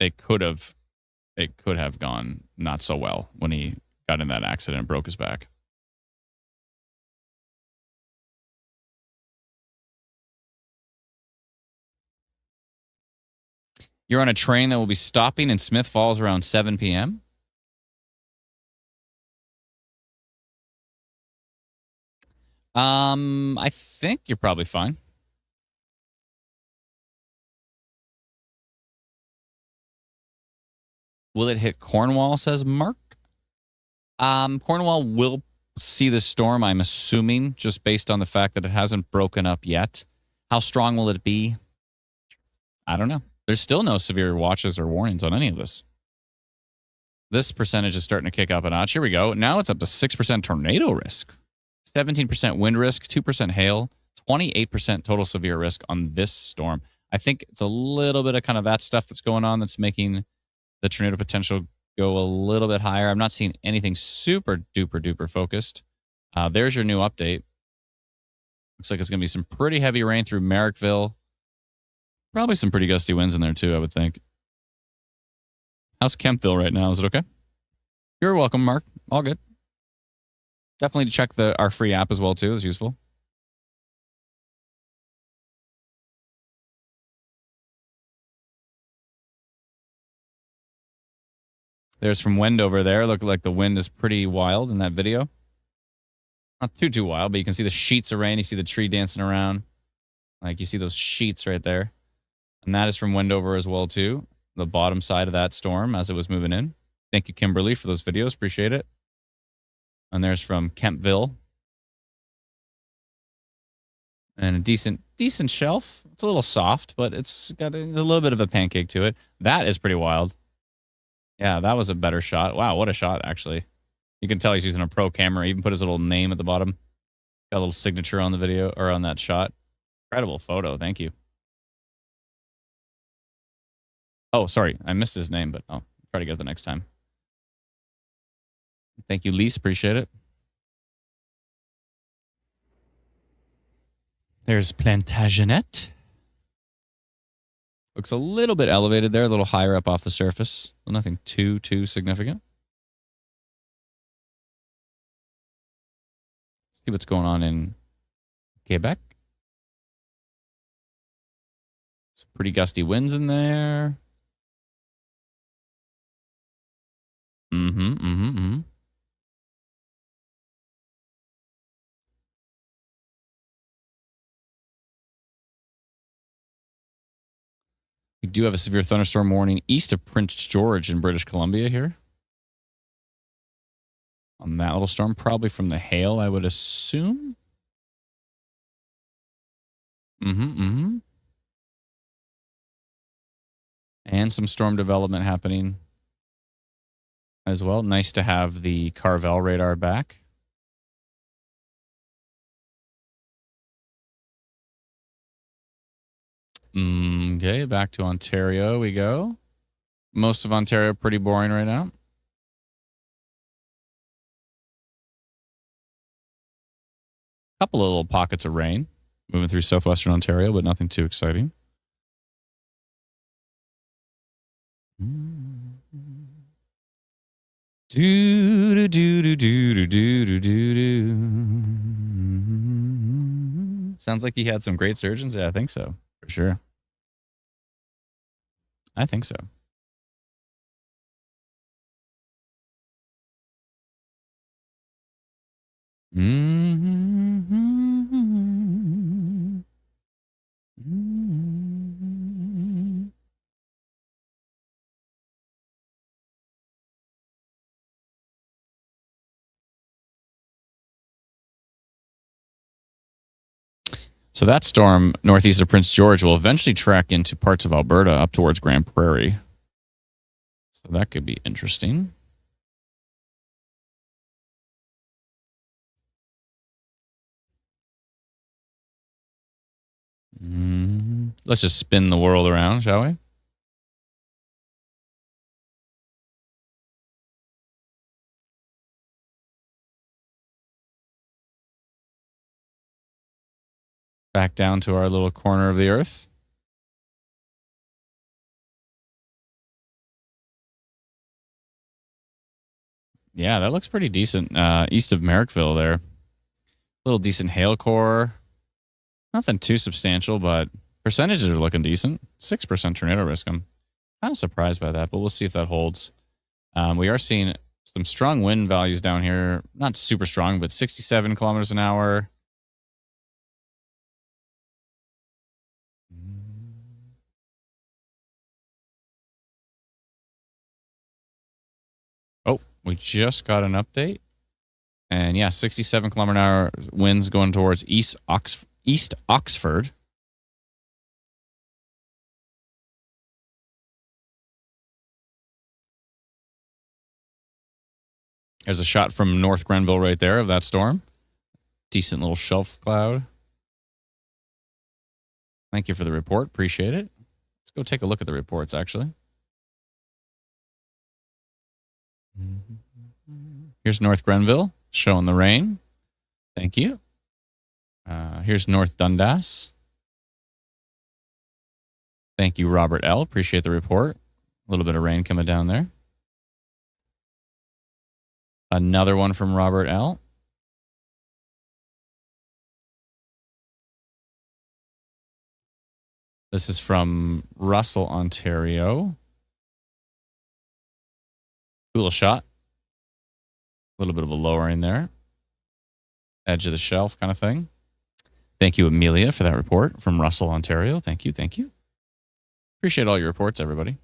it could have gone not so well when he got in that accident and broke his back. You're on a train that will be stopping in Smith Falls around 7 p.m.? I think you're probably fine. Will it hit Cornwall, says Mark? Cornwall will see the storm, I'm assuming, just based on the fact that it hasn't broken up yet. How strong will it be? I don't know. There's still no severe watches or warnings on any of this. This percentage is starting to kick up a notch. Here we go. Now it's up to 6% tornado risk, 17% wind risk, 2% hail, 28% total severe risk on this storm. I think it's a little bit of kind of that stuff that's going on that's making the tornado potential go a little bit higher. I'm not seeing anything super duper duper focused. There's your new update. Looks like it's going to be some pretty heavy rain through Merrickville. Probably some pretty gusty winds in there too, I would think. How's Kempville right now? Is it okay? You're welcome, Mark. All good. Definitely check our free app as well too. It's useful. There's from Wendover there. Look like the wind is pretty wild in that video. Not too wild, but you can see the sheets of rain. You see the tree dancing around. Like you see those sheets right there. And that is from Wendover as well too. The bottom side of that storm as it was moving in. Thank you, Kimberly, for those videos. Appreciate it. And there's from Kempville. And a decent shelf. It's a little soft, but it's got a little bit of a pancake to it. That is pretty wild. Yeah, that was a better shot. Wow, what a shot, actually. You can tell he's using a pro camera. He even put his little name at the bottom. Got a little signature on the video, or on that shot. Incredible photo. Thank you. Oh, sorry. I missed his name, but I'll try to get it the next time. Thank you, Lise. Appreciate it. There's Plantagenet. Looks a little bit elevated there, a little higher up off the surface. Well, nothing too significant. Let's see what's going on in Quebec. Some pretty gusty winds in there. We do have a severe thunderstorm warning east of Prince George in British Columbia here. On that little storm, probably from the hail, I would assume. And some storm development happening as well. Nice to have the Carvel radar back. Okay, back to Ontario we go. Most of Ontario pretty boring right now. Couple of little pockets of rain moving through southwestern Ontario, but nothing too exciting. Do do do do do do do do do. Sounds like he had some great surgeons. Yeah, I think so. For sure. I think so. So that storm northeast of Prince George will eventually track into parts of Alberta up towards Grand Prairie. So that could be interesting. Let's just spin the world around, shall we? Back down to our little corner of the earth. Yeah, that looks pretty decent. East of Merrickville there. Little decent hail core. Nothing too substantial, but percentages are looking decent. 6% tornado risk. I'm kind of surprised by that, but we'll see if that holds. We are seeing some strong wind values down here. Not super strong, but 67 kilometers an hour. Oh, we just got an update. And yeah, 67 kilometer an hour winds going towards East Oxford. There's a shot from North Grenville right there of that storm. Decent little shelf cloud. Thank you for the report. Appreciate it. Let's go take a look at the reports, actually. Here's North Grenville showing the rain. Thank you. Here's North Dundas. Thank you, Robert L. Appreciate the report. A little bit of rain coming down there. Another one from Robert L. This is from Russell, Ontario. Cool shot. A little bit of a lowering there. Edge of the shelf kind of thing. Thank you, Amelia, for that report from Russell, Ontario. Thank you. Thank you. Appreciate all your reports, everybody.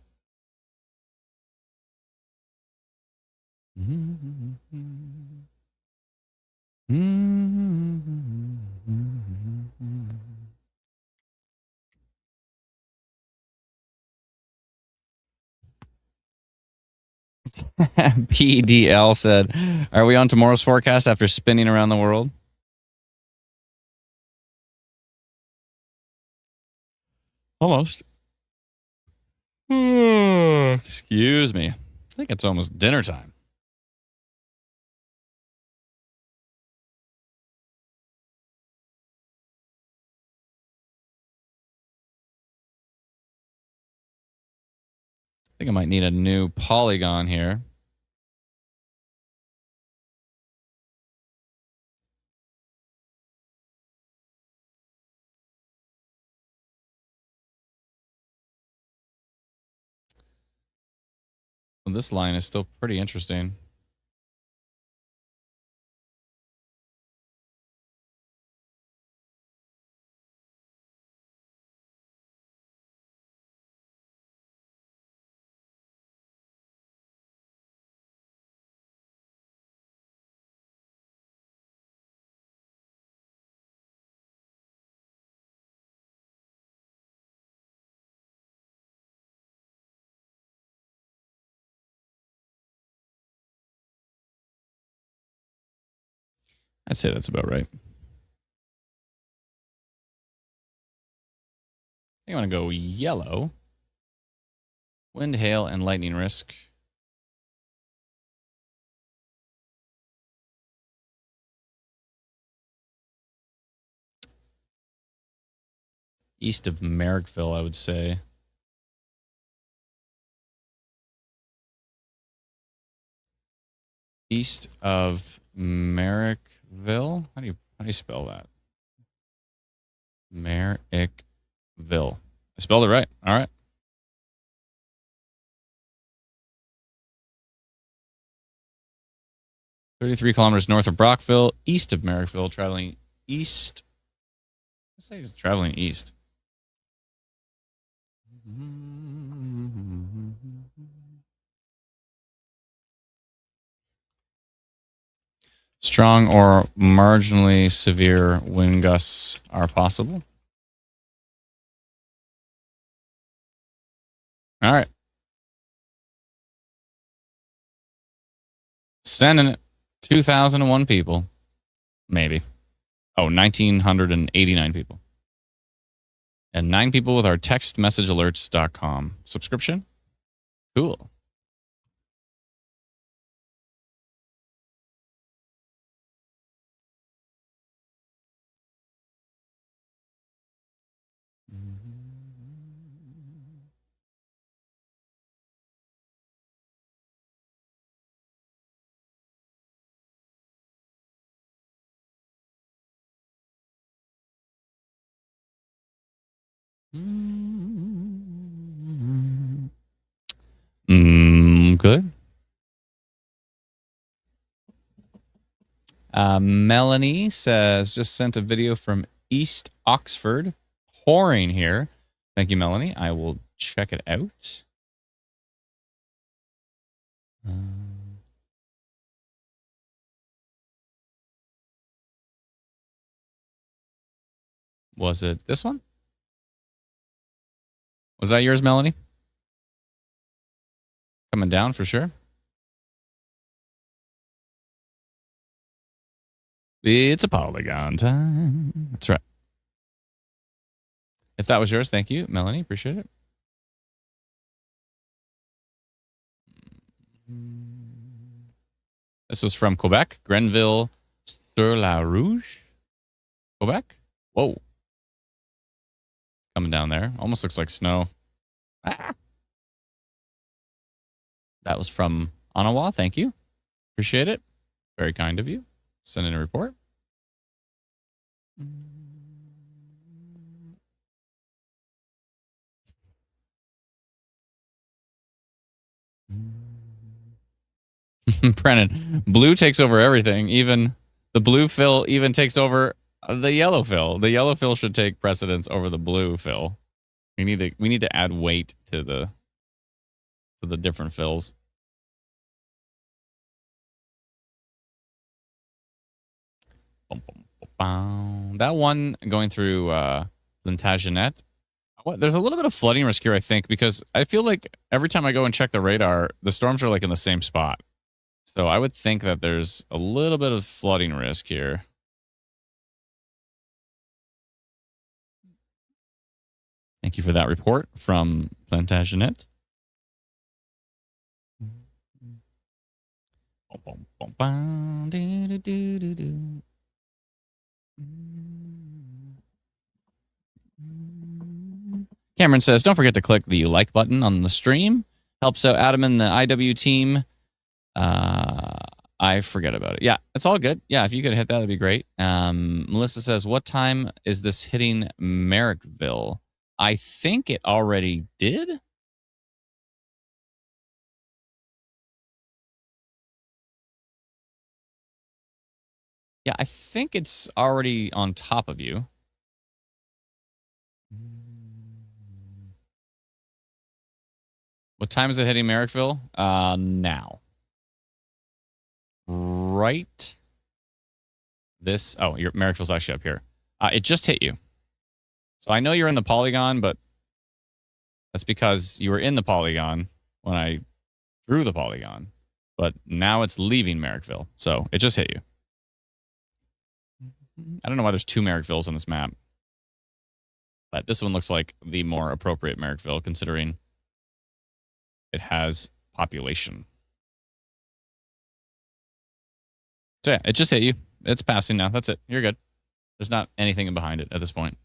PDL said, "Are we on tomorrow's forecast after spinning around the world?" Almost. Excuse me. I think it's almost dinner time. I think I might need a new polygon here. Well, this line is still pretty interesting. I'd say that's about right. I think I want to go yellow. Wind, hail, and lightning risk. East of Merrickville, I would say. East of Merrickville. How do you spell that? Merrickville. I spelled it right. All right. 33 kilometers north of Brockville, east of Merrickville, traveling east. Let's say he's traveling east. Strong or marginally severe wind gusts are possible. All right. Sending it. 2,001 people. Maybe. Oh, 1,989 people. And 9 people with our textmessagealerts.com subscription. Cool. Good. Melanie says, just sent a video from East Oxford. Pouring here. Thank you, Melanie. I will check it out. Was it this one? Was that yours, Melanie? Coming down for sure. It's a polygon time. That's right. If that was yours, thank you, Melanie. Appreciate it. This was from Quebec, Grenville sur la Rouge, Quebec. Whoa. Coming down there. Almost looks like snow. Ah. That was from Ottawa. Thank you. Appreciate it. Very kind of you. Send in a report. Brennan, blue takes over everything. Even the blue fill even takes over the yellow fill. The yellow fill should take precedence over the blue fill. We need to add weight to the different fills. That one going through Plantagenet. There's a little bit of flooding risk here, I think, because I feel like every time I go and check the radar, the storms are like in the same spot. So I would think that there's a little bit of flooding risk here. Thank you for that report from Plantagenet. Cameron says, don't forget to click the like button on the stream. Helps out Adam and the IW team. I forget about it. Yeah, it's all good. Yeah, if you could hit that, that'd be great. Melissa says, what time is this hitting Merrickville? I think it already did. Yeah, I think it's already on top of you. What time is it hitting Merrickville? Now. Right. This. Oh, your Merrickville's actually up here. It just hit you. So I know you're in the polygon, but that's because you were in the polygon when I drew the polygon. But now it's leaving Merrickville. So it just hit you. I don't know why there's 2 Merrickvilles on this map. But this one looks like the more appropriate Merrickville, considering it has population. So yeah, it just hit you. It's passing now. That's it. You're good. There's not anything behind it at this point.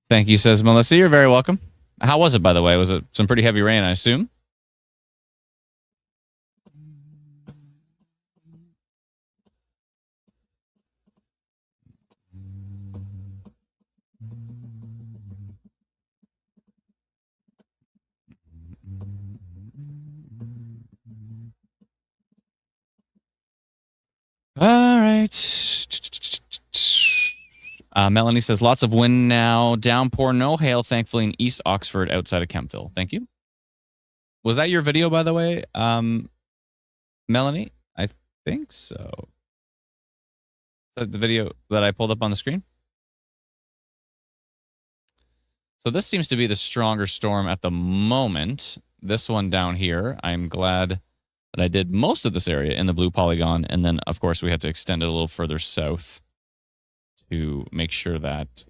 Thank you, says Melissa. You're very welcome. How was it, by the way? Was it some pretty heavy rain, I assume? All right. Melanie says, lots of wind now. Downpour, no hail, thankfully, in East Oxford outside of Kempville. Thank you. Was that your video, by the way, Melanie? I think so. Is that the video that I pulled up on the screen? So this seems to be the stronger storm at the moment. This one down here, I'm glad that I did most of this area in the blue polygon. And then, of course, we had to extend it a little further south to make sure that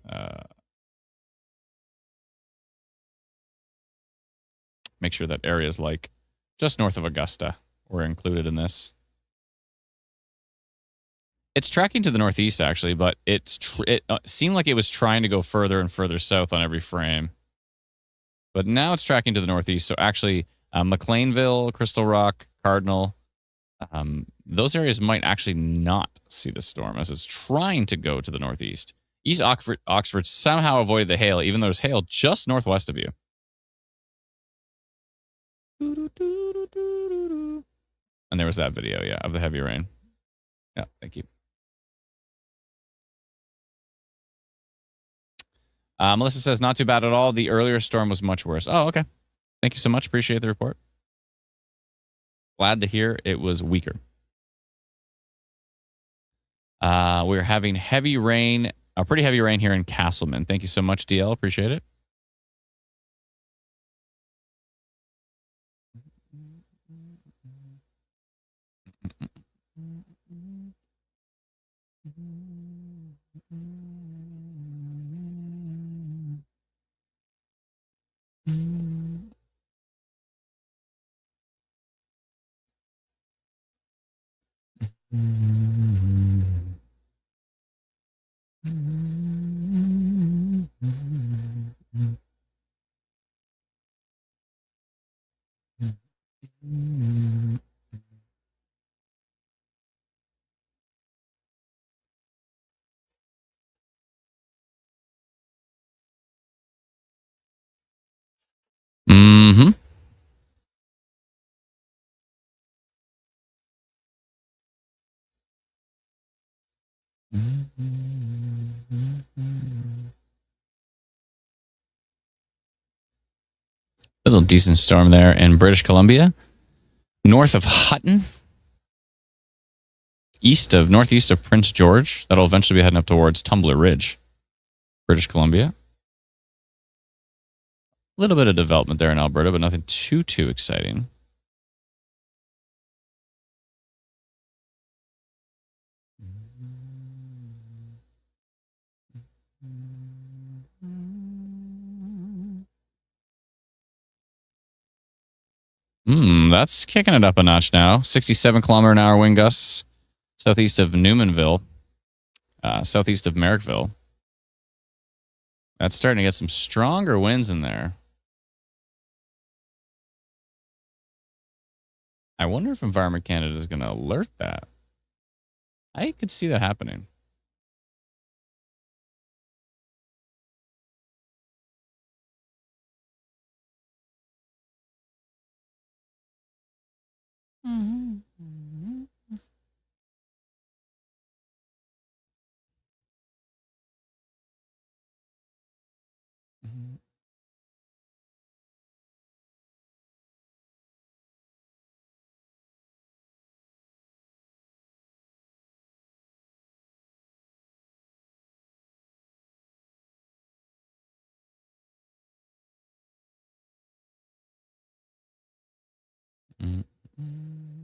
areas like just north of Augusta were included in this. It's tracking to the northeast, actually, but it seemed like it was trying to go further and further south on every frame. But now it's tracking to the northeast. So actually, McLeanville, Crystal Rock, Cardinal, those areas might actually not see the storm as it's trying to go to the northeast. East Oxford somehow avoided the hail, even though there's hail just northwest of you. And there was that video, yeah, of the heavy rain. Yeah, thank you. Melissa says, not too bad at all. The earlier storm was much worse. Oh, okay. Thank you so much. Appreciate the report. Glad to hear it was weaker. We're having heavy rain, a pretty heavy rain here in Castleman. Thank you so much, DL. Appreciate it. Mm-hmm. Little decent storm there in British Columbia, north of Hutton, northeast of Prince George. That'll eventually be heading up towards Tumbler Ridge, British Columbia. A little bit of development there in Alberta, but nothing too exciting. That's kicking it up a notch now. 67-kilometer-an-hour wind gusts southeast of Newmanville, southeast of Merrickville. That's starting to get some stronger winds in there. I wonder if Environment Canada is going to alert that. I could see that happening.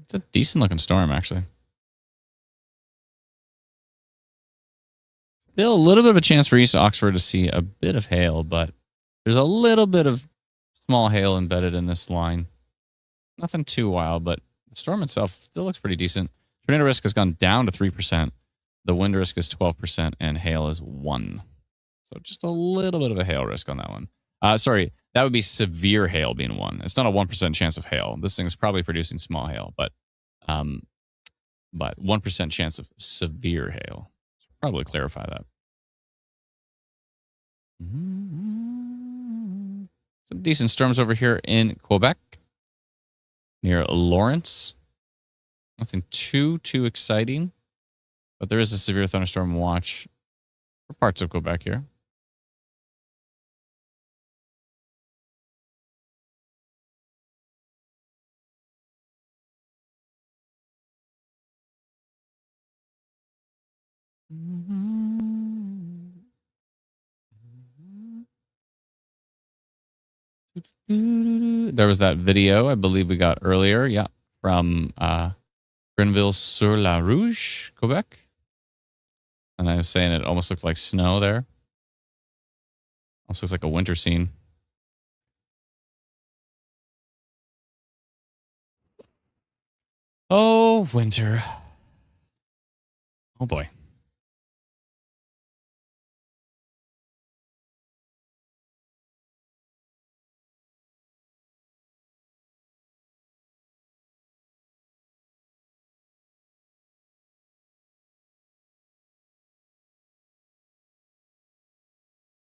It's a decent looking storm, actually. Still a little bit of a chance for East Oxford to see a bit of hail, but there's a little bit of small hail embedded in this line. Nothing too wild, but the storm itself still looks pretty decent. Tornado risk has gone down to 3%. The wind risk is 12% and hail is 1. So just a little bit of a hail risk on that one. Sorry, that would be severe hail being 1. It's not a 1% chance of hail. This thing is probably producing small hail, but 1% chance of severe hail. Should probably clarify that. Some decent storms over here in Quebec near Lawrence. Nothing too exciting, but there is a severe thunderstorm watch for parts of Quebec here. There was that video I believe we got earlier, yeah, from Grenville-sur-la-Rouge, Quebec. And I was saying it almost looked like snow there. Almost looks like a winter scene. Oh, winter. Oh, boy.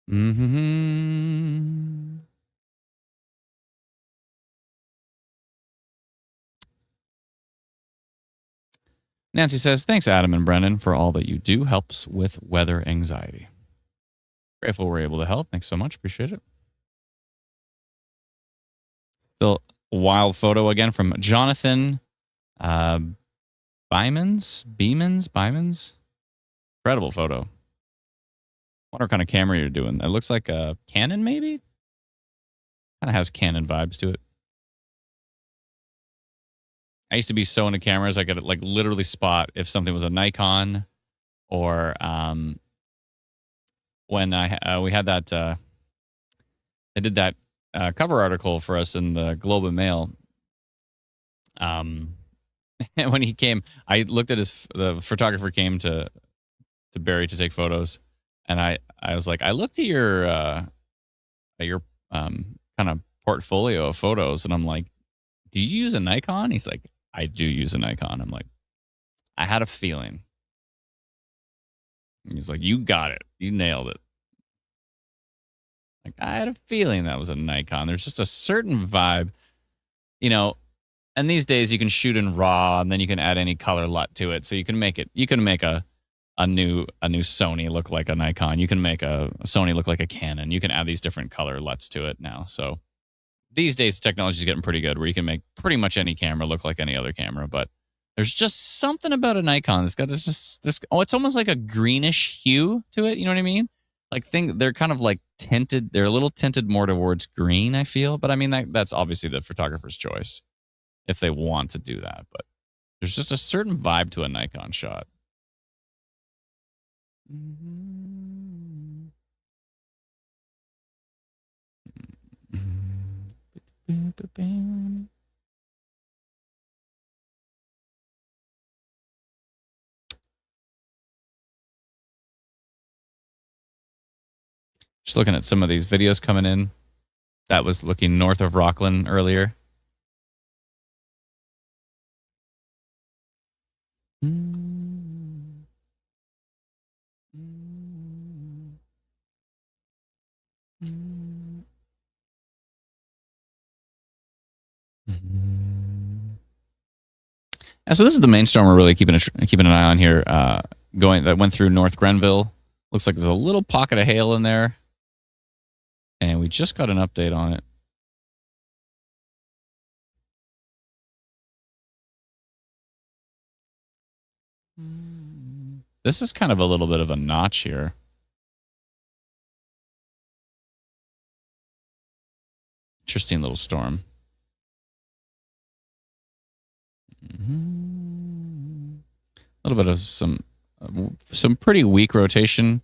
Mm-hmm. Nancy says, thanks, Adam and Brendan, for all that you do. Helps with weather anxiety. Grateful we're able to help. Thanks so much. Appreciate it. Still a wild photo again from Jonathan Bymans. Incredible photo. Wonder what kind of camera you're doing. It looks like a Canon, maybe? Kind of has Canon vibes to it. I used to be so into cameras, I could like literally spot if something was a Nikon or when we had that, they did that cover article for us in the Globe and Mail. And when he came, I looked at the photographer came to Barrie to take photos, and I was like, I looked at your kind of portfolio of photos, and I'm like, do you use a Nikon? He's like, I do use a Nikon. I'm like, I had a feeling. He's like, you got it. You nailed it. Like, I had a feeling that was a Nikon. There's just a certain vibe, you know, and these days you can shoot in RAW and then you can add any color LUT to it. So you can make a new Sony look like a Nikon. You can make a Sony look like a Canon. You can add these different color LUTs to it now. So these days, the technology is getting pretty good where you can make pretty much any camera look like any other camera. But there's just something about a Nikon. It's got this. Oh, it's almost like a greenish hue to it. You know what I mean? Like they're kind of like tinted. They're a little tinted more towards green, I feel. But I mean, that's obviously the photographer's choice if they want to do that. But there's just a certain vibe to a Nikon shot. Just looking at some of these videos coming in. That was looking north of Rockland earlier. And so this is the main storm we're really keeping an eye on here. That went through North Grenville. Looks like there's a little pocket of hail in there, and we just got an update on it. This is kind of a little bit of a notch here. Interesting little storm. A little bit of some pretty weak rotation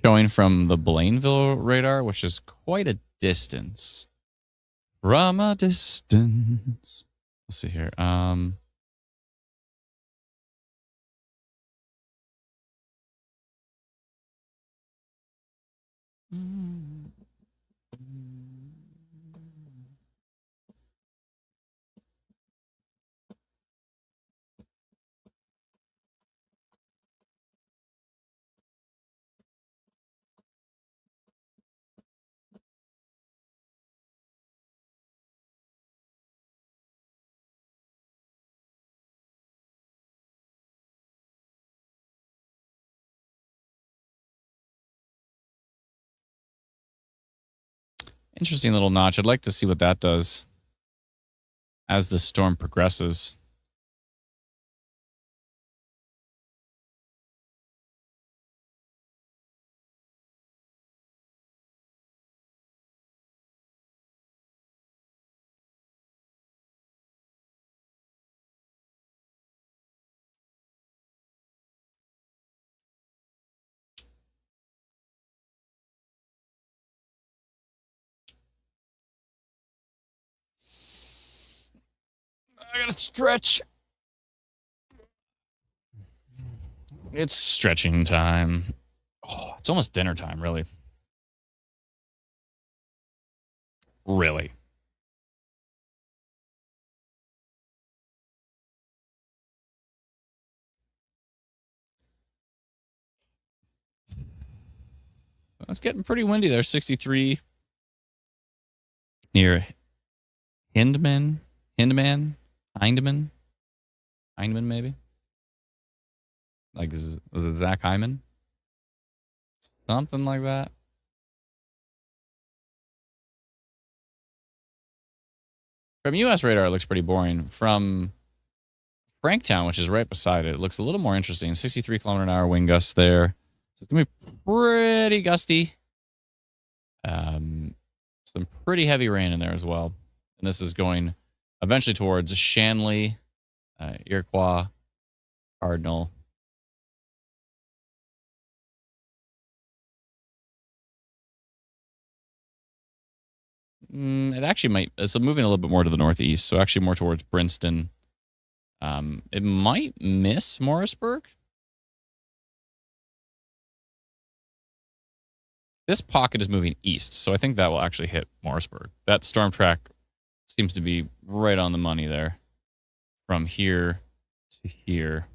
showing from the Blainville radar, which is quite a distance. From a distance. Let's see here. Interesting little notch. I'd like to see what that does as the storm progresses. I gotta stretch. It's stretching time. Oh, it's almost dinner time, really. Really. It's getting pretty windy there. 63 near Hindman, Hindman, maybe. Like, was it Zach Hyman? Something like that. From U.S. radar, it looks pretty boring. From Franktown, which is right beside it, it looks a little more interesting. 63 kilometer an hour wind gusts there. So it's going to be pretty gusty. Some pretty heavy rain in there as well. And this is going eventually towards Shanley, Iroquois, Cardinal. It actually might. It's moving a little bit more to the northeast, so actually more towards Princeton. It might miss Morrisburg. This pocket is moving east, so I think that will actually hit Morrisburg. That storm track seems to be right on the money there. From here to here.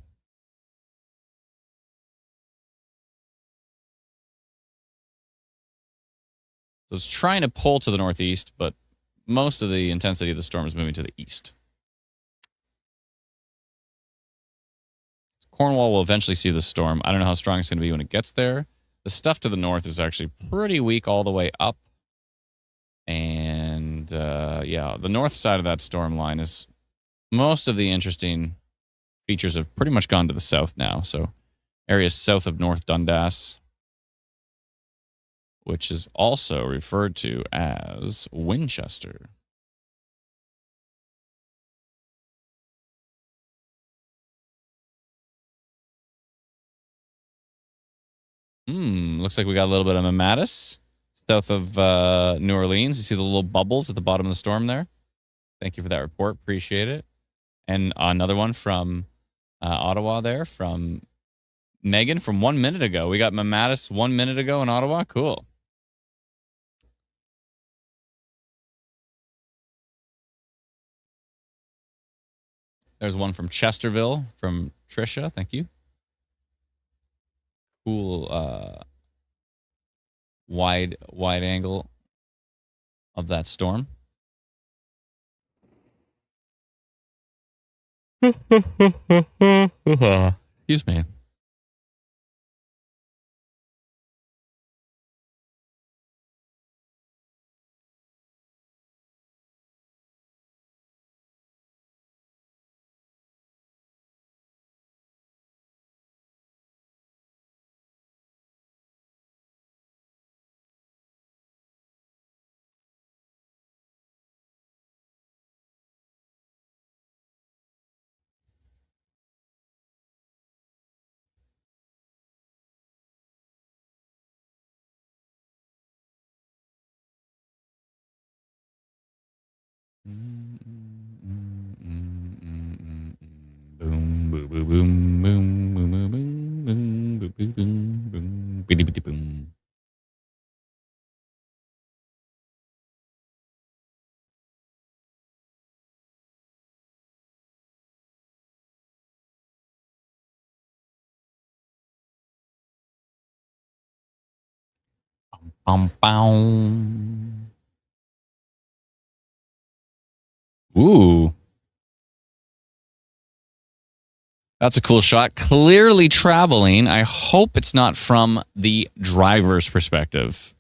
So it's trying to pull to the northeast, but most of the intensity of the storm is moving to the east. Cornwall will eventually see the storm. I don't know how strong it's going to be when it gets there. The stuff to the north is actually pretty weak all the way up. And yeah, the north side of that storm line is most of the interesting features have pretty much gone to the south now. So areas south of North Dundas, which is also referred to as Winchester. Looks like we got a little bit of Mamatis south of New Orleans. You see the little bubbles at the bottom of the storm there? Thank you for that report. Appreciate it. And another one from Ottawa there from Megan from 1 minute ago. We got Mamatis 1 minute ago in Ottawa. Cool. There's one from Chesterville from Trisha. Thank you. Cool wide angle of that storm. Excuse me. Boom, boom, boom, boom, boom, boom, boom, boom, boom, boom, boom, boom, boom, boom. Bum. Ooh. That's a cool shot. Clearly traveling. I hope it's not from the driver's perspective.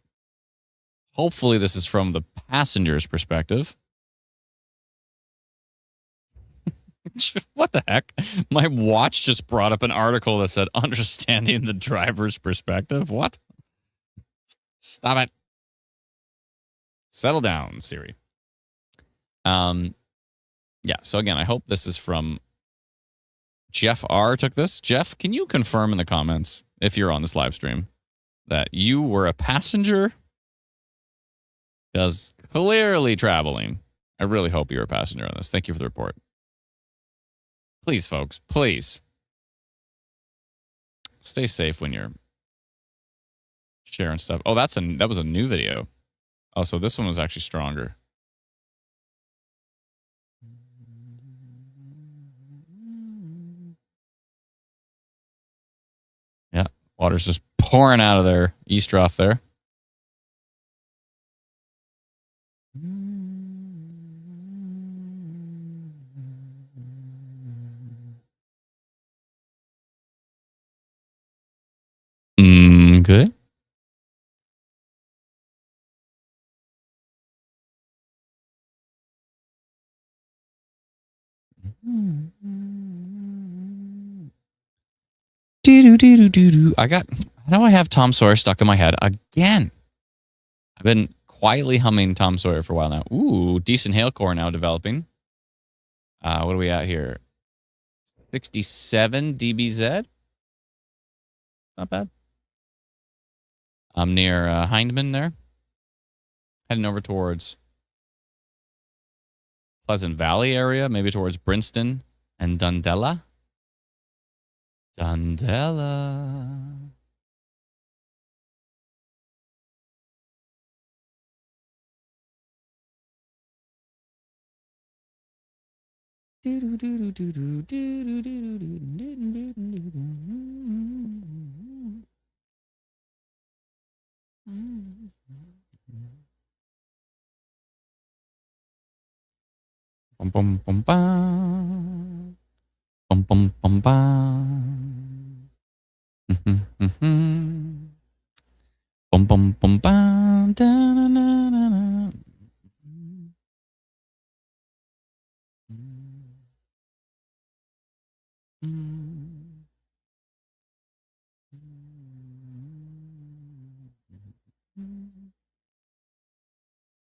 Hopefully this is from the passenger's perspective. What the heck? My watch just brought up an article that said understanding the driver's perspective. What? Stop it. Settle down, Siri. Yeah, so again, I hope this is from Jeff R. took this. Jeff, can you confirm in the comments, if you're on this live stream, that you were a passenger? Because clearly traveling. I really hope you're a passenger on this. Thank you for the report. Please, folks, please. Stay safe when you're sharing stuff. Oh, that was a new video. Oh, so this one was actually stronger. Yeah, water's just pouring out of their east trough there. Okay. How do I have Tom Sawyer stuck in my head again? I've been quietly humming Tom Sawyer for a while now. Ooh, decent hail core now developing. What are we at here? 67 dBz. Not bad. I'm near Hindman there. Heading over towards Pleasant Valley area, maybe towards Brinston and Dundela. Dundela. Bum bum bum bum. Bum bum bum bum. Bum bum bum bum. Da-na-na-na-na.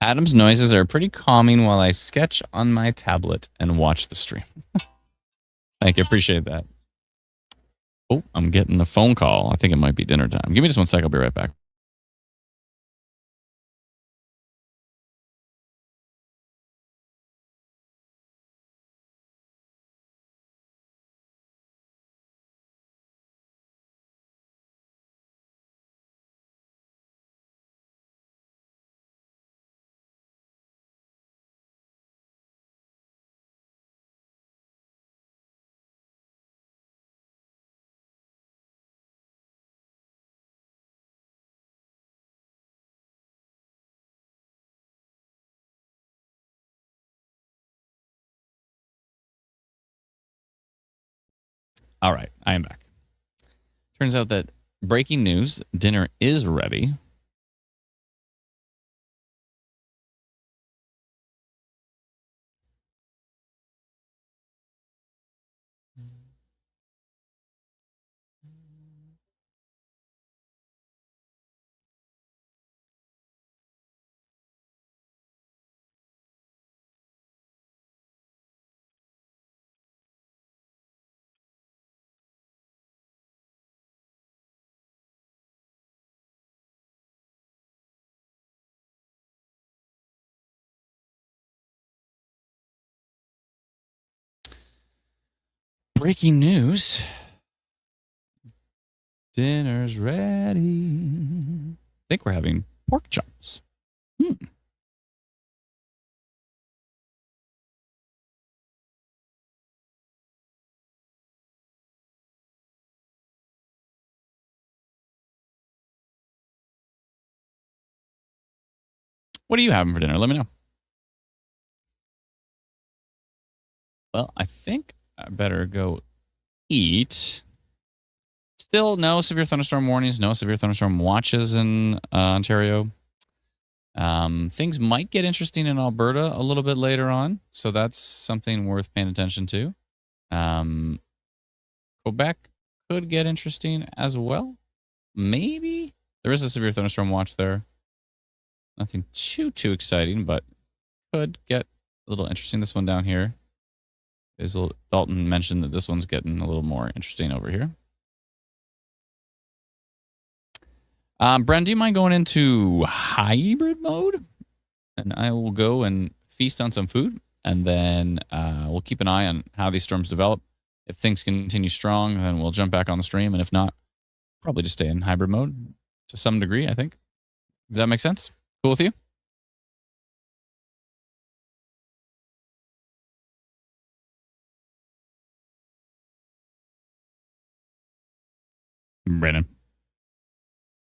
Adam's noises are pretty calming while I sketch on my tablet and watch the stream. Thank you. Appreciate that. Oh, I'm getting a phone call. I think it might be dinner time. Give me just 1 sec. I'll be right back. All right, I am back. Turns out that breaking news, dinner is ready. Breaking news. Dinner's ready. I think we're having pork chops. What are you having for dinner? Let me know. Well, I think I better go eat. Still no severe thunderstorm warnings, no severe thunderstorm watches in Ontario. Things might get interesting in Alberta a little bit later on, so that's something worth paying attention to. Quebec could get interesting as well. Maybe there is a severe thunderstorm watch there. Nothing too exciting, but could get a little interesting. This one down here is Dalton mentioned that this one's getting a little more interesting over here. Bren, do you mind going into hybrid mode? And I will go and feast on some food, and then we'll keep an eye on how these storms develop. If things continue strong, then we'll jump back on the stream, and if not, probably just stay in hybrid mode to some degree, I think. Does that make sense? Cool with you? Brennan,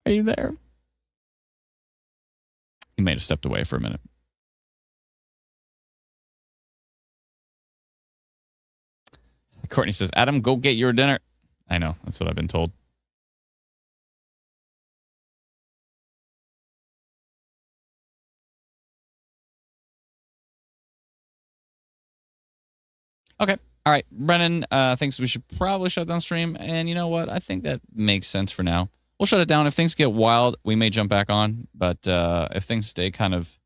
are you there? He might have stepped away for a minute. Courtney says, Adam, go get your dinner. I know. That's what I've been told. Okay. All right. Brennan thinks we should probably shut down stream. And you know what? I think that makes sense for now. We'll shut it down. If things get wild, we may jump back on. But if things stay kind of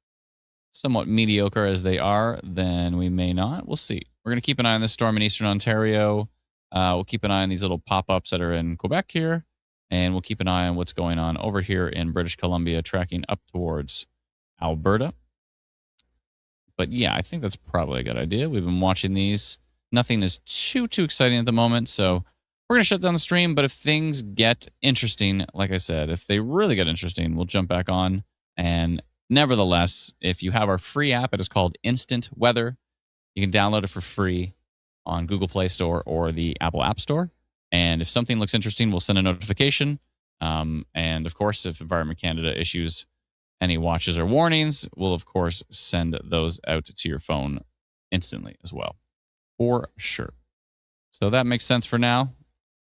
somewhat mediocre as they are, then we may not. We'll see. We're going to keep an eye on this storm in Eastern Ontario. We'll keep an eye on these little pop-ups that are in Quebec here. And we'll keep an eye on what's going on over here in British Columbia, tracking up towards Alberta. But yeah, I think that's probably a good idea. We've been watching these. Nothing is too exciting at the moment, so we're going to shut down the stream. But if things get interesting, like I said, if they really get interesting, we'll jump back on. And nevertheless, if you have our free app, it is called Instant Weather. You can download it for free on Google Play Store or the Apple App Store. And if something looks interesting, we'll send a notification. And of course, if Environment Canada issues any watches or warnings, we'll of course send those out to your phone instantly as well, for sure. So that makes sense for now.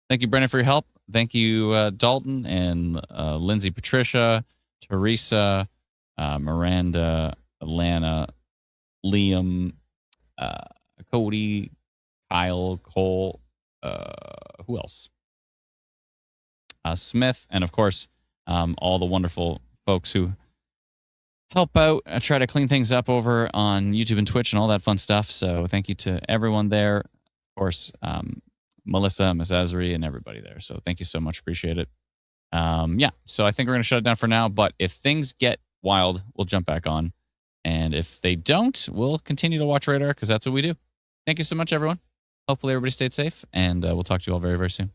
Thank you, Brendan, for your help. Thank you, Dalton and Lindsay, Patricia, Teresa, Miranda, Alana, Liam, Cody, Kyle, Cole, who else? Smith, and of course, all the wonderful folks who help out, try to clean things up over on YouTube and Twitch and all that fun stuff. So thank you to everyone there. Of course, Melissa, Miss Azri, and everybody there. So thank you so much. Appreciate it. Yeah, so I think we're going to shut it down for now. But if things get wild, we'll jump back on. And if they don't, we'll continue to watch radar because that's what we do. Thank you so much, everyone. Hopefully everybody stayed safe, and we'll talk to you all very, very soon.